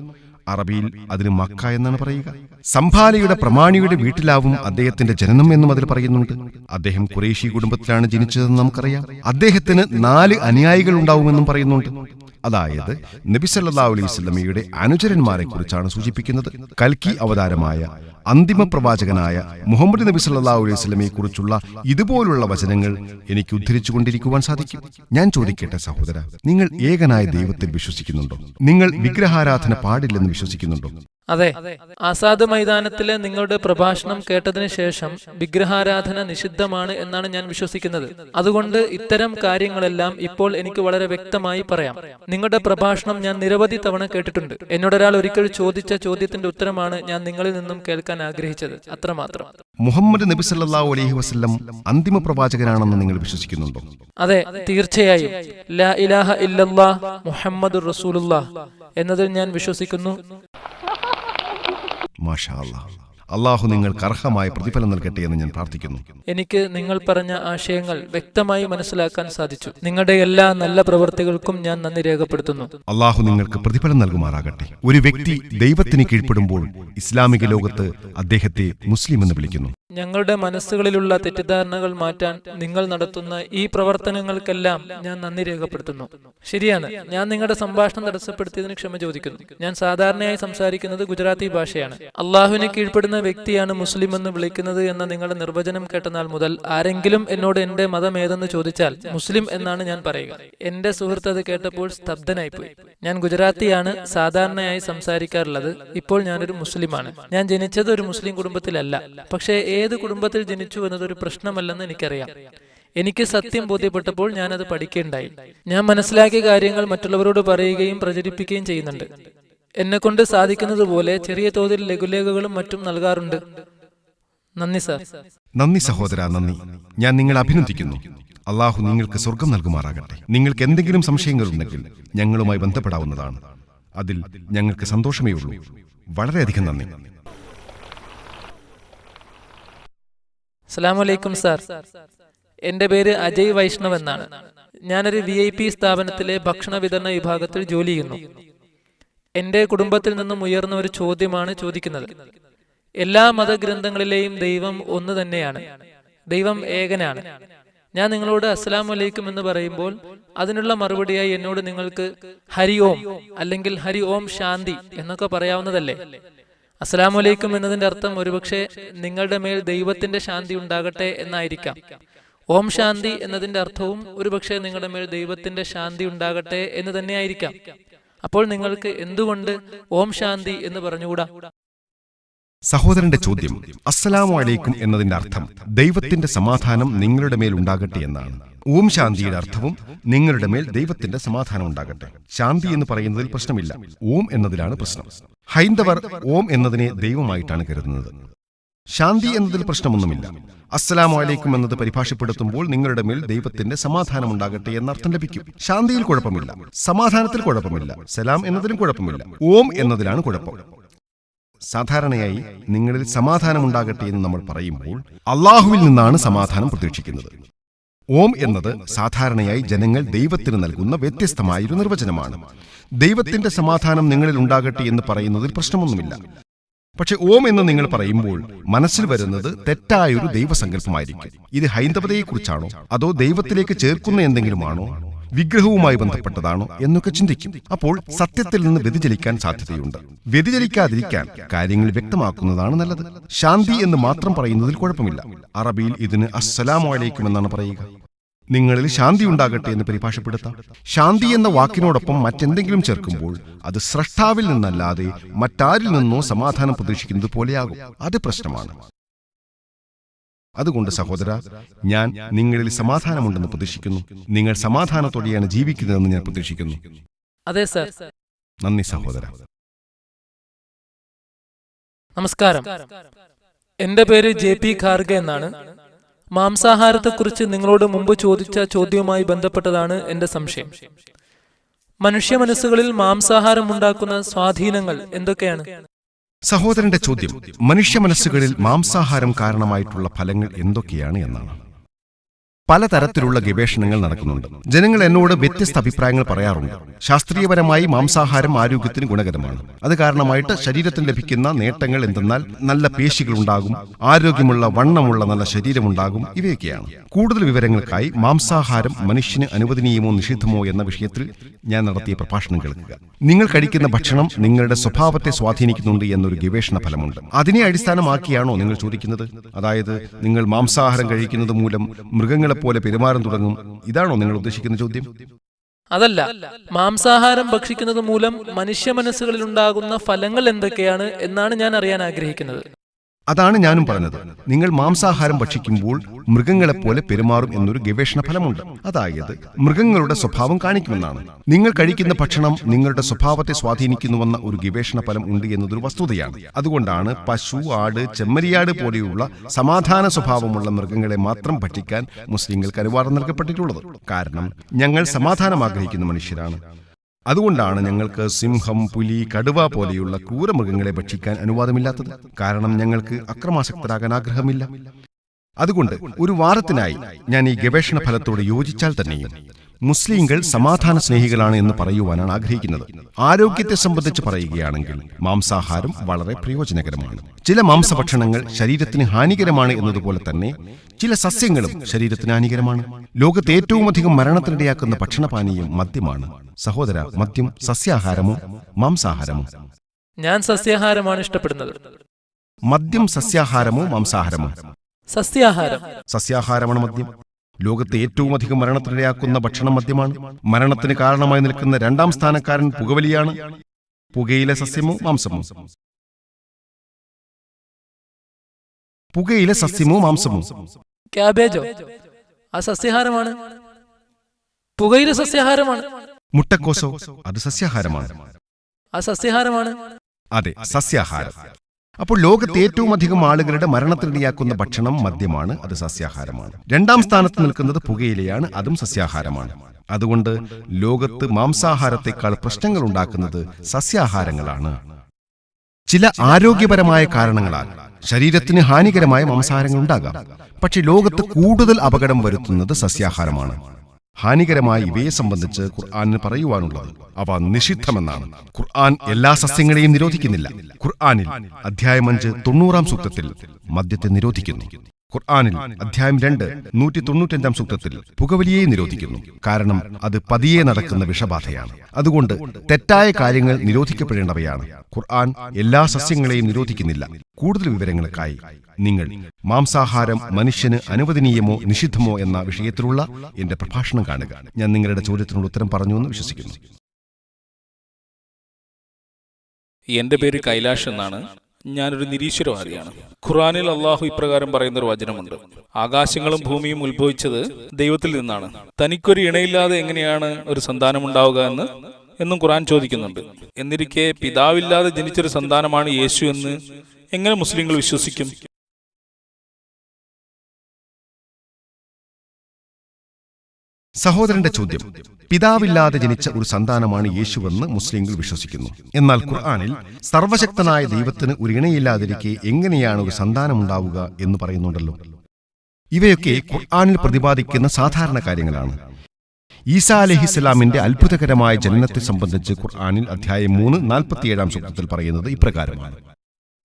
അറബിയിൽ അതിന് മക്ക എന്നാണ് പറയുക. സംഭാലയുടെ പ്രമാണിയുടെ വീട്ടിലാവും അദ്ദേഹത്തിന്റെ ജനനം എന്നും അതിൽ പറയുന്നുണ്ട്. അദ്ദേഹം ഖുറൈശി കുടുംബത്തിലാണ് ജനിച്ചതെന്ന് നമുക്കറിയാം. അദ്ദേഹത്തിന് 4 അനുയായികൾ ഉണ്ടാവുമെന്നും പറയുന്നുണ്ട്. അതായത് നബി സല്ലല്ലാഹു അലൈഹി വസല്ലമയുടെ അനുചരന്മാരെ കുറിച്ചാണ് സൂചിപ്പിക്കുന്നത്. കൽക്കി അവതാരമായ അന്തിമ പ്രവാചകനായ മുഹമ്മദ് നബി സല്ലല്ലാഹു അലൈഹി വസല്ലമയെ കുറിച്ചുള്ള ഇതുപോലുള്ള വചനങ്ങൾ എനിക്ക് ഉദ്ധരിച്ചുകൊണ്ടിരിക്കുവാൻ സാധിക്കും. ഞാൻ ചോദിക്കട്ടെ സഹോദര, നിങ്ങൾ ഏകനായ ദൈവത്തിൽ വിശ്വസിക്കുന്നുണ്ടോ? നിങ്ങൾ വിഗ്രഹാരാധന പാടില്ലെന്ന് വിശ്വസിക്കുന്നുണ്ടോ? അതെ, ആസാദ് മൈതാനത്തിലെ നിങ്ങളുടെ പ്രഭാഷണം കേട്ടതിന് ശേഷം വിഗ്രഹാരാധന നിഷിദ്ധമാണ് എന്നാണ് ഞാൻ വിശ്വസിക്കുന്നത്. അതുകൊണ്ട് ഇത്തരം കാര്യങ്ങളെല്ലാം ഇപ്പോൾ എനിക്ക് വളരെ വ്യക്തമായി പറയാം. നിങ്ങളുടെ പ്രഭാഷണം ഞാൻ നിരവധി തവണ കേട്ടിട്ടുണ്ട്. എന്നോടൊരാൾ ഒരിക്കൽ ചോദിച്ച ചോദ്യത്തിന്റെ ഉത്തരമാണ് ഞാൻ നിങ്ങളിൽ നിന്നും കേൾക്കാൻ ആഗ്രഹിച്ചത്. അത്രമാത്രം. മുഹമ്മദ് നബി സല്ലല്ലാഹു അലൈഹി വസല്ലം അന്തിമ പ്രവാചകനാണെന്ന് നിങ്ങൾ വിശ്വസിക്കുന്നുണ്ടോ? അതെ, തീർച്ചയായും. ലാ ഇലാഹ ഇല്ലല്ലാഹ് മുഹമ്മദുർ റസൂലുള്ളാഹ് എന്നതിൽ ഞാൻ വിശ്വസിക്കുന്നു. മാഷാ അല്ലാഹ്. അള്ളാഹു നിങ്ങൾക്ക് അർഹമായ പ്രതിഫലം നൽകട്ടെ എന്ന് ഞാൻ പ്രാർത്ഥിക്കുന്നു. എനിക്ക് നിങ്ങൾ പറഞ്ഞ ആശയങ്ങൾ വ്യക്തമായി മനസ്സിലാക്കാൻ സാധിച്ചു. നിങ്ങളുടെ എല്ലാ നല്ല പ്രവൃത്തികൾക്കും ഞാൻ നന്ദി രേഖപ്പെടുത്തുന്നു. അള്ളാഹു നിങ്ങൾക്ക് പ്രതിഫലം നൽകുമാറാകട്ടെ. ഒരു വ്യക്തി ദൈവത്തിന് കീഴ്പ്പെടുമ്പോൾ ഇസ്ലാമിക ലോകത്ത് അദ്ദേഹത്തെ മുസ്ലിം എന്ന് വിളിക്കുന്നു. ഞങ്ങളുടെ മനസ്സുകളിലുള്ള തെറ്റിദ്ധാരണകൾ മാറ്റാൻ നിങ്ങൾ നടത്തുന്ന ഈ പ്രവർത്തനങ്ങൾക്കെല്ലാം ഞാൻ നന്ദി രേഖപ്പെടുത്തുന്നു. ശരിയാണ്, ഞാൻ നിങ്ങളുടെ സംഭാഷണം തടസ്സപ്പെടുത്തിയതിന് ക്ഷമ ചോദിക്കുന്നു. ഞാൻ സാധാരണയായി സംസാരിക്കുന്നത് ഗുജറാത്തി ഭാഷയാണ്. അള്ളാഹുവിനെ കീഴ്പ്പെടുന്ന വ്യക്തിയാണ് മുസ്ലിം എന്ന് വിളിക്കുന്നത് എന്ന നിങ്ങളുടെ നിർവചനം കേട്ട നാൾ മുതൽ ആരെങ്കിലും എന്നോട് എന്റെ മതം ഏതെന്ന് ചോദിച്ചാൽ മുസ്ലിം എന്നാണ് ഞാൻ പറയുക. എന്റെ സുഹൃത്ത് അത് കേട്ടപ്പോൾ സ്തബ്ധനായിപ്പോയി. ഞാൻ ഗുജറാത്തിയാണ് സാധാരണയായി സംസാരിക്കാറുള്ളത്. ഇപ്പോൾ ഞാനൊരു മുസ്ലിമാണ്. ഞാൻ ജനിച്ചത് ഒരു മുസ്ലിം കുടുംബത്തിലല്ല. പക്ഷേ ഏത് കുടുംബത്തിൽ ജനിച്ചു എന്നതൊരു പ്രശ്നമല്ലെന്ന് എനിക്കറിയാം. എനിക്ക് സത്യം ബോധ്യപ്പെട്ടപ്പോൾ ഞാനത് പഠിക്കുകയുണ്ടായി. ഞാൻ മനസ്സിലാക്കിയ കാര്യങ്ങൾ മറ്റുള്ളവരോട് പറയുകയും പ്രചരിപ്പിക്കുകയും ചെയ്യുന്നുണ്ട്. എന്നെ കൊണ്ട് സാധിക്കുന്നത് പോലെ ചെറിയ തോതിൽ ലഘുലേഖകളും മറ്റും നൽകാറുണ്ട്. നന്ദി സാർ. നന്ദി സഹോദര, നന്ദി. ഞാൻ നിങ്ങളെ അഭിനന്ദിക്കുന്നു. അള്ളാഹു നിങ്ങൾക്ക് സ്വർഗം നൽകുമാറാകട്ടെ. നിങ്ങൾക്ക് എന്തെങ്കിലും സംശയങ്ങളുണ്ടെങ്കിൽ ഞങ്ങളുമായി ബന്ധപ്പെടാവുന്നതാണ്. അതിൽ ഞങ്ങൾക്ക് സന്തോഷമേ ഉള്ളൂ. വളരെയധികം നന്ദി. അസ്സലാമു അലൈക്കും സാർ. എന്റെ പേര് അജയ് വൈഷ്ണവ് എന്നാണ്. ഞാനൊരു VIP സ്ഥാപനത്തിലെ ഭക്ഷണ വിതരണ വിഭാഗത്തിൽ ജോലി ചെയ്യുന്നു. എന്റെ കുടുംബത്തിൽ നിന്നും ഉയർന്ന ഒരു ചോദ്യമാണ് ചോദിക്കുന്നത്. എല്ലാ മതഗ്രന്ഥങ്ങളിലെയും ദൈവം ഒന്ന് തന്നെയാണ്. ദൈവം ഏകനാണ്. ഞാൻ നിങ്ങളോട് അസ്സലാമു അലൈക്കും എന്ന് പറയുമ്പോൾ അതിനുള്ള മറുപടിയായി എന്നോട് നിങ്ങൾക്ക് ഹരി ഓം അല്ലെങ്കിൽ ഹരി ഓം ശാന്തി എന്നൊക്കെ പറയാവുന്നതല്ലേ? അസ്സലാമു അലൈക്കും എന്നതിന്റെ അർത്ഥം ഒരുപക്ഷെ നിങ്ങളുടെ മേൽ ദൈവത്തിന്റെ ശാന്തി ഉണ്ടാകട്ടെ എന്നായിരിക്കാം. ഓം ശാന്തി എന്നതിന്റെ അർത്ഥവും ഒരുപക്ഷെ നിങ്ങളുടെ മേൽ ദൈവത്തിന്റെ ശാന്തി ഉണ്ടാകട്ടെ എന്ന് തന്നെയായിരിക്കാം. അപ്പോൾ നിങ്ങൾക്ക് എന്തുകൊണ്ട് ഓം ശാന്തി എന്ന് പറഞ്ഞുകൂടാ? സഹോദരന്റെ ചോദ്യം അസ്സലാമു അലൈക്കും എന്നതിന്റെ അർത്ഥം ദൈവത്തിന്റെ സമാധാനം നിങ്ങളുടെ മേൽ ഉണ്ടാകട്ടെ എന്നാണ്. ഓം ശാന്തിയുടെ അർത്ഥവും നിങ്ങളുടെ മേൽ ദൈവത്തിന്റെ സമാധാനം ഉണ്ടാകട്ടെ. ശാന്തി എന്ന് പറയുന്നതിൽ പ്രശ്നമില്ല, ഓം എന്നതിലാണ് പ്രശ്നം. ഹൈന്ദവർ ഓം എന്നതിനെ ദൈവമായിട്ടാണ് കരുതുന്നത്. ശാന്തി എന്നതിൽ പ്രശ്നമൊന്നുമില്ല. അസ്സലാമു അലൈക്കും എന്നത് പരിഭാഷപ്പെടുത്തുമ്പോൾ നിങ്ങളുടെ മേൽ ദൈവത്തിന്റെ സമാധാനം ഉണ്ടാകട്ടെ എന്നർത്ഥം ലഭിക്കും. ശാന്തിയിൽ കുഴപ്പമില്ല, സമാധാനത്തിൽ കുഴപ്പമില്ല, സലാം എന്നതിലും കുഴപ്പമില്ല. ഓം എന്നതിലാണ് കുഴപ്പം. സാധാരണയായി നിങ്ങളിൽ സമാധാനം ഉണ്ടാകട്ടെ എന്ന് നമ്മൾ പറയുമ്പോൾ അള്ളാഹുവിൽ നിന്നാണ് സമാധാനം പ്രതീക്ഷിക്കുന്നത്. ഓം എന്നത് സാധാരണയായി ജനങ്ങൾ ദൈവത്തിന് നൽകുന്ന വ്യത്യസ്തമായൊരു നിർവചനമാണ്. ദൈവത്തിന്റെ സമാധാനം നിങ്ങളിൽ ഉണ്ടാകട്ടെ എന്ന് പറയുന്നതിൽ പ്രശ്നമൊന്നുമില്ല. പക്ഷെ ഓം എന്ന് നിങ്ങൾ പറയുമ്പോൾ മനസ്സിൽ വരുന്നത് തെറ്റായൊരു ദൈവസങ്കല്പമായിരിക്കും. ഇത് ഹൈന്ദവതയെക്കുറിച്ചാണോ അതോ ദൈവത്തിലേക്ക് ചേർക്കുന്ന എന്തെങ്കിലുമാണോ, വിഗ്രഹവുമായി ബന്ധപ്പെട്ടതാണോ എന്നൊക്കെ ചിന്തിക്കും. അപ്പോൾ സത്യത്തിൽ നിന്ന് വ്യതിചലിക്കാൻ സാധ്യതയുണ്ട്. വ്യതിചലിക്കാതിരിക്കാൻ കാര്യങ്ങൾ വ്യക്തമാക്കുന്നതാണ് നല്ലത്. ശാന്തി എന്ന് മാത്രം പറയുന്നതിൽ കുഴപ്പമില്ല. അറബിയിൽ ഇതിന് അസ്സലാമു അലൈക്കും എന്നാണ് പറയുക. നിങ്ങളിൽ ശാന്തി ഉണ്ടാകട്ടെ എന്ന് പരിഭാഷപ്പെടുത്താം. ശാന്തി എന്ന വാക്കിനോടൊപ്പം മറ്റെന്തെങ്കിലും ചേർക്കുമ്പോൾ അത് സ്രഷ്ടാവിൽ നിന്നല്ലാതെ മറ്റാരിൽ നിന്നോ സമാധാനം പ്രതീക്ഷിക്കുന്നത് പോലെയാകും. അത് പ്രശ്നമാണ്. അതുകൊണ്ട് സഹോദര, ഞാൻ നിങ്ങളിൽ സമാധാനമുണ്ടെന്ന് പ്രതീക്ഷിക്കുന്നു. നിങ്ങൾ സമാധാനത്തോടെയാണ് ജീവിക്കുന്നതെന്ന് ഞാൻ പ്രതീക്ഷിക്കുന്നു. അതെ സർ. നന്ദി സഹോദര. നമസ്കാരം. എന്റെ പേര് JP ഖാർഗെ എന്നാണ്. മാംസാഹാരത്തെക്കുറിച്ച് നിങ്ങളോട് മുമ്പ് ചോദിച്ച ചോദ്യവുമായി ബന്ധപ്പെട്ടതാണ് എന്റെ സംശയം. മനുഷ്യ മനസ്സുകളിൽ മാംസാഹാരം ഉണ്ടാക്കുന്ന സ്വാധീനങ്ങൾ എന്തൊക്കെയാണ്? സഹോദരന്റെ ചോദ്യം മനുഷ്യ മനസ്സുകളിൽ മാംസാഹാരം കാരണമായിട്ടുള്ള ഫലങ്ങൾ എന്തൊക്കെയാണ് എന്നാണ്. പലതരത്തിലുള്ള ഗവേഷണങ്ങൾ നടക്കുന്നുണ്ട്. ജനങ്ങൾ എന്നോട് വ്യത്യസ്ത അഭിപ്രായങ്ങൾ പറയാറുണ്ട്. ശാസ്ത്രീയപരമായി മാംസാഹാരം ആരോഗ്യത്തിന് ഗുണകരമാണ്. അത് കാരണമായിട്ട് ശരീരത്തിന് ലഭിക്കുന്ന നേട്ടങ്ങൾ എന്തെന്നാൽ നല്ല പേശികൾ ഉണ്ടാകും, ആരോഗ്യമുള്ള വണ്ണമുള്ള നല്ല ശരീരമുണ്ടാകും, ഇവയൊക്കെയാണ്. കൂടുതൽ വിവരങ്ങൾക്കായി മാംസാഹാരം മനുഷ്യന് അനുവദനീയമോ നിഷിദ്ധമോ എന്ന വിഷയത്തിൽ ഞാൻ നടത്തിയ പ്രഭാഷണം കേൾക്കുക. നിങ്ങൾ കഴിക്കുന്ന ഭക്ഷണം നിങ്ങളുടെ സ്വഭാവത്തെ സ്വാധീനിക്കുന്നുണ്ട് എന്നൊരു ഗവേഷണ ഫലമുണ്ട്. അതിനെ അടിസ്ഥാനമാക്കിയാണോ നിങ്ങൾ ചോദിക്കുന്നത്? അതായത് നിങ്ങൾ മാംസാഹാരം കഴിക്കുന്നത് മൂലം മൃഗങ്ങളെ പോലെ പെരുമാറാൻ തുടങ്ങും, ഇതാണോ നിങ്ങൾ ഉദ്ദേശിക്കുന്ന ചോദ്യം? അതല്ല, മാംസാഹാരം ഭക്ഷിക്കുന്നത് മൂലം മനുഷ്യ മനസ്സുകളിൽ ഉണ്ടാകുന്ന ഫലങ്ങൾ എന്തൊക്കെയാണ് എന്നാണ് ഞാൻ അറിയാൻ ആഗ്രഹിക്കുന്നത്. അതാണ് ഞാനും പറഞ്ഞത്. നിങ്ങൾ മാംസാഹാരം ഭക്ഷിക്കുമ്പോൾ മൃഗങ്ങളെപ്പോലെ പെരുമാറും എന്നൊരു ഗവേഷണ ഫലമുണ്ട്. അതായത് മൃഗങ്ങളുടെ സ്വഭാവം കാണിക്കുമെന്നാണ്. നിങ്ങൾ കഴിക്കുന്ന ഭക്ഷണം നിങ്ങളുടെ സ്വഭാവത്തെ സ്വാധീനിക്കുന്നുവെന്ന ഒരു ഗവേഷണ ഫലം ഉണ്ട് എന്നതൊരു വസ്തുതയാണ്. അതുകൊണ്ടാണ് പശു, ആട്, ചെമ്മരിയാട് പോലെയുള്ള സമാധാന സ്വഭാവമുള്ള മൃഗങ്ങളെ മാത്രം ഭക്ഷിക്കാൻ മുസ്ലിങ്ങൾക്ക് അനുവാദം നൽകപ്പെട്ടിട്ടുള്ളത്. കാരണം ഞങ്ങൾ സമാധാനം ആഗ്രഹിക്കുന്ന മനുഷ്യരാണ്. അതുകൊണ്ടാണ് ഞങ്ങൾക്ക് സിംഹം, പുലി, കടുവ പോലെയുള്ള ക്രൂരമൃഗങ്ങളെ ഭക്ഷിക്കാൻ അനുവാദമില്ലാത്തത്. കാരണം ഞങ്ങൾക്ക് അക്രമാസക്തരാകാൻ ആഗ്രഹമില്ല. അതുകൊണ്ട് ഒരു വാദത്തിനായി ഞാൻ ഈ ഗവേഷണ ഫലത്തോട് യോജിച്ചാൽ തന്നെയും മുസ്ലിങ്ങൾ സമാധാന സ്നേഹികളാണ് എന്ന് പറയുവാനാണ് ആഗ്രഹിക്കുന്നത്. ആരോഗ്യത്തെ സംബന്ധിച്ച് പറയുകയാണെങ്കിൽ മാംസാഹാരം വളരെ പ്രയോജനകരമാണ്. ചില മാംസഭക്ഷണങ്ങൾ ശരീരത്തിന് ഹാനികരമാണ് എന്നതുപോലെ തന്നെ ചില സസ്യങ്ങളും ശരീരത്തിന് ഹാനികരമാണ്. ലോകത്ത് ഏറ്റവും അധികം മരണത്തിനിടയാക്കുന്ന ഭക്ഷണപാനീയം മദ്യമാണ്. സഹോദര, മദ്യം സസ്യാഹാരമോ മാംസാഹാരമോ? ഞാൻ സസ്യാഹാരമാണ് ഇഷ്ടപ്പെടുന്നത്. മദ്യം സസ്യാഹാരമോ മാംസാഹാരമോ? സസ്യാഹാരം. സസ്യാഹാരമാണ് മദ്യം. ലോകത്തെ ഏറ്റവും അധികം മരണത്തിനിടയാക്കുന്ന ഭക്ഷണം മദ്യമാണ്. മരണത്തിന് കാരണമായി നിൽക്കുന്ന രണ്ടാം സ്ഥാനക്കാരൻ പുകവലിയാണ്. പുകയിലെ സസ്യമോ മാംസമോ? പുകയിലെ സസ്യമോ മാംസമോ? ക്യാബേജോ? ആ സസ്യാഹാരമാണ്. പുകയില സസ്യാഹാരമാണ്. മുട്ടക്കോസോ? അത് സസ്യാഹാരമാണ്. ആ സസ്യാഹാരമാണ്. അതെ, സസ്യാഹാരം. അപ്പോൾ ലോകത്തെ ഏറ്റവും അധികം ആളുകളുടെ മരണത്തിനിടയാക്കുന്ന ഭക്ഷണം മദ്യമാണ്, അത് സസ്യാഹാരമാണ്. രണ്ടാം സ്ഥാനത്ത് നിൽക്കുന്നത് പുകയിലയാണ്, അതും സസ്യാഹാരമാണ്. അതുകൊണ്ട് ലോകത്ത് മാംസാഹാരത്തെക്കാൾ പ്രശ്നങ്ങൾ ഉണ്ടാക്കുന്നത് സസ്യാഹാരങ്ങളാണ്. ചില ആരോഗ്യപരമായ കാരണങ്ങളാൽ ശരീരത്തിന് ഹാനികരമായ മാംസാഹാരങ്ങൾ ഉണ്ടാകാം. പക്ഷെ ലോകത്ത് കൂടുതൽ അപകടം വരുത്തുന്നത് സസ്യാഹാരമാണ്. ഹാനികരമായ ഇവയെ സംബന്ധിച്ച് ഖുർആനിന് പറയുവാനുള്ളത് അവ നിഷിദ്ധമെന്നാണ്. ഖുർആൻ എല്ലാ സസ്യങ്ങളെയും നിരോധിക്കുന്നില്ല. ഖുർആനിൽ അധ്യായം 5 90 സൂക്തത്തിൽ മദ്യത്തെ നിരോധിക്കുന്നു. ഖുർആനിൽ അധ്യായം 2 195 സൂക്തത്തിൽ പുകവലിയെ നിരോധിക്കുന്നു. കാരണം അത് പതിയെ നടക്കുന്ന വിഷബാധയാണ്. അതുകൊണ്ട് തെറ്റായ കാര്യങ്ങൾ നിരോധിക്കപ്പെടേണ്ടവയാണ്. ഖുർആൻ എല്ലാ സസ്യങ്ങളെയും നിരോധിക്കുന്നില്ല. കൂടുതൽ വിവരങ്ങൾക്കായി നിങ്ങൾ മാംസാഹാരം മനുഷ്യന് അനുവദനീയമോ നിഷിദ്ധമോ എന്ന വിഷയത്തിലുള്ള എന്റെ പ്രഭാഷണം കാണുക. ഞാൻ നിങ്ങളുടെ ചോദ്യത്തിനുള്ള ഉത്തരം പറഞ്ഞുവെന്ന് വിശ്വസിക്കുന്നു. എന്റെ പേര് കൈലാഷ് എന്നാണ്. ഞാനൊരു നിരീശ്വരവാദിയാണ്. ഖുർആനിൽ അള്ളാഹു ഇപ്രകാരം പറയുന്നൊരു വചനമുണ്ട്: ആകാശങ്ങളും ഭൂമിയും ഉത്ഭവിച്ചത് ദൈവത്തിൽ നിന്നാണ്, തനിക്കൊരു ഇണയില്ലാതെ എങ്ങനെയാണ് ഒരു സന്താനമുണ്ടാവുക എന്നും ഖുർആൻ ചോദിക്കുന്നുണ്ട്. എന്നിരിക്കെ പിതാവില്ലാതെ ജനിച്ചൊരു സന്താനമാണ് യേശു എന്ന് എങ്ങനെ മുസ്ലിങ്ങൾ വിശ്വസിക്കും? സഹോദരന്റെ ചോദ്യം പിതാവില്ലാതെ ജനിച്ച ഒരു സന്താനമാണ് യേശുവെന്ന് മുസ്ലിങ്ങൾ വിശ്വസിക്കുന്നു. എന്നാൽ ഖുർആനിൽ സർവശക്തനായ ദൈവത്തിന് ഒരു ഇണയില്ലാതിരിക്കെ എങ്ങനെയാണ് ഒരു സന്താനമുണ്ടാവുക എന്ന് പറയുന്നുണ്ടല്ലോ. ഇവയൊക്കെ ഖുർആനിൽ പ്രതിപാദിക്കുന്ന സാധാരണ കാര്യങ്ങളാണ്. ഈസാ അലൈഹിസ്സലാമിന്റെ അത്ഭുതകരമായ ജനനത്തെ സംബന്ധിച്ച് ഖുർആനിൽ അധ്യായം 3 47 സൂക്തത്തിൽ പറയുന്നത് ഇപ്രകാരമാണ്: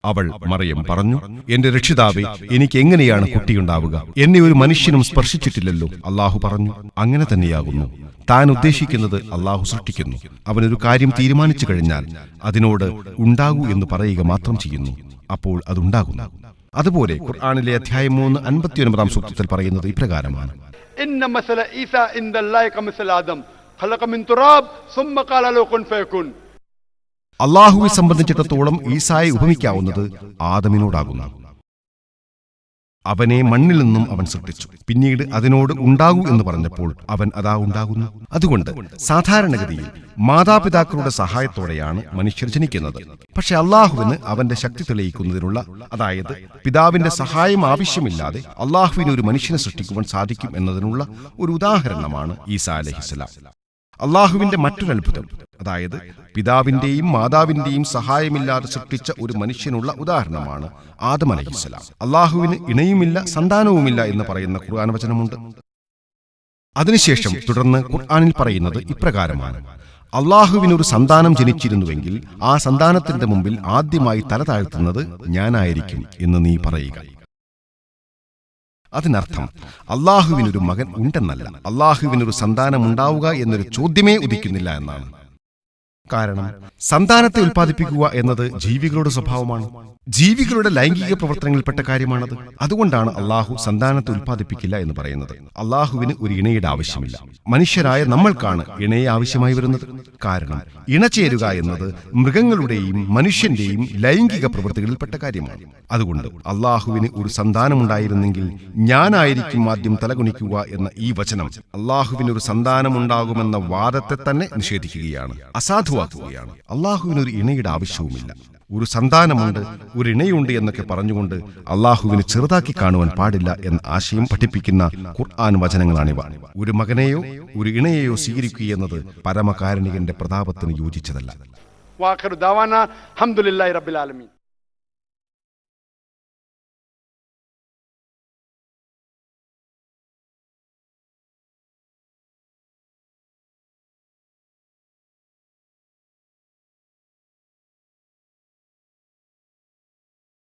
അവൾ മറിയം പറഞ്ഞു, എന്റെ രക്ഷിതാവേ, എനിക്ക് എങ്ങനെയാണ് കുട്ടിയുണ്ടാവുക? എന്നെ ഒരു മനുഷ്യനും സ്പർശിച്ചിട്ടില്ലല്ലോ. അള്ളാഹു പറഞ്ഞു, അങ്ങനെ തന്നെയാകുന്നു. താൻ ഉദ്ദേശിക്കുന്നത് അള്ളാഹു സൃഷ്ടിക്കുന്നു. അവനൊരു കാര്യം തീരുമാനിച്ചു കഴിഞ്ഞാൽ അതിനോട് ഉണ്ടാകൂ എന്ന് പറയുക മാത്രം ചെയ്യുന്നു, അപ്പോൾ അതുണ്ടാകുന്നു. അതുപോലെ ഖുർആനിലെ അധ്യായം 3 59 സൂക്തത്തിൽ പറയുന്നത് ഇപ്രകാരമാണ്: إن مثل عيسى عند الله كمثل آدم خلق من تراب ثم قال له كن فيكون. അള്ളാഹുവെ സംബന്ധിച്ചിടത്തോളം ഈസായെ ഉപമിക്കാവുന്നത് ആദമിനോടാകുന്നു. അവനെ മണ്ണിൽ നിന്നും അവൻ സൃഷ്ടിച്ചു. പിന്നീട് അതിനോട് ഉണ്ടാകൂ എന്ന് പറഞ്ഞപ്പോൾ അവൻ അതാ ഉണ്ടാകുന്നു. അതുകൊണ്ട് സാധാരണഗതിയിൽ മാതാപിതാക്കളുടെ സഹായത്തോടെയാണ് മനുഷ്യർ ജനിക്കുന്നത്. പക്ഷെ അള്ളാഹുവിന് അവന്റെ ശക്തി തെളിയിക്കുന്നതിനുള്ള, അതായത് പിതാവിന്റെ സഹായം ആവശ്യമില്ലാതെ അള്ളാഹുവിന് ഒരു മനുഷ്യനെ സൃഷ്ടിക്കുവാൻ സാധിക്കും എന്നതിനുള്ള ഒരു ഉദാഹരണമാണ് ഈസാ അലൈഹിസ്സലാം. അള്ളാഹുവിന്റെ മറ്റൊരു അത്ഭുതം, അതായത് പിതാവിന്റെയും മാതാവിന്റെയും സഹായമില്ലാതെ സൃഷ്ടിച്ച ഒരു മനുഷ്യനുള്ള ഉദാഹരണമാണ് ആദം അലൈഹിസ്സലാം. അള്ളാഹുവിന് ഇണയുമില്ല സന്താനവുമില്ല എന്ന് പറയുന്ന ഖുർആൻ വചനമുണ്ട്. അതിനുശേഷം തുടർന്ന് ഖുർആനിൽ പറയുന്നത് ഇപ്രകാരമാണ്: അള്ളാഹുവിനൊരു സന്താനം ജനിച്ചിരുന്നുവെങ്കിൽ ആ സന്താനത്തിന്റെ മുമ്പിൽ ആദ്യമായി തല താഴ്ത്തുന്നത് ഞാനായിരിക്കും എന്ന് നീ പറയുക. അതിനർത്ഥം അള്ളാഹുവിനൊരു മകൻ ഉണ്ടെന്നല്ല, അള്ളാഹുവിനൊരു സന്താനമുണ്ടാവുക എന്നൊരു ചോദ്യമേ ഉദിക്കുന്നില്ല എന്നാണ്. കാരണം സന്താനത്തെ ഉൽപ്പാദിപ്പിക്കുക എന്നത് ജീവികളുടെ സ്വഭാവമാണ്, ജീവികളുടെ ലൈംഗിക പ്രവർത്തനങ്ങളിൽപ്പെട്ട കാര്യമാണത്. അതുകൊണ്ടാണ് അള്ളാഹു സന്താനത്തെ ഉൽപ്പാദിപ്പിക്കില്ല എന്ന് പറയുന്നത്. അള്ളാഹുവിന് ഒരു ഇണയുടെ ആവശ്യമില്ല. മനുഷ്യരായ നമ്മൾക്കാണ് ഇണയെ ആവശ്യമായി വരുന്നത്. കാരണം ഇണചേരുക എന്നത് മൃഗങ്ങളുടെയും മനുഷ്യന്റെയും ലൈംഗിക പ്രവൃത്തികളിൽപ്പെട്ട കാര്യമാണ്. അതുകൊണ്ട് അള്ളാഹുവിന് ഒരു സന്താനമുണ്ടായിരുന്നെങ്കിൽ ഞാനായിരിക്കും ആദ്യം തലകുനിക്കുക എന്ന ഈ വചനം അള്ളാഹുവിനൊരു സന്താനമുണ്ടാകുമെന്ന വാദത്തെ തന്നെ നിഷേധിക്കുകയാണ്, അസാധുവാക്കുകയാണ്. അള്ളാഹുവിനൊരു ഇണയുടെ ആവശ്യവുമില്ല. ഒരു സന്താനമുണ്ട്, ഒരു ഇണയുണ്ട് എന്നൊക്കെ പറഞ്ഞുകൊണ്ട് അള്ളാഹുവിന് ചെറുതാക്കി കാണുവാൻ പാടില്ല എന്ന ആശയം പഠിപ്പിക്കുന്ന ഖുർആൻ വചനങ്ങളാണിവ. ഒരു മകനെയോ ഒരു ഇണയെയോ സ്വീകരിക്കുക എന്നത് പരമകാരുണികന്റെ പ്രതാപത്തിന് യോജിച്ചതല്ല. വാഖിറു ദഅവാനാ അൽഹംദുലില്ലാഹി റബ്ബിൽ ആലമീൻ.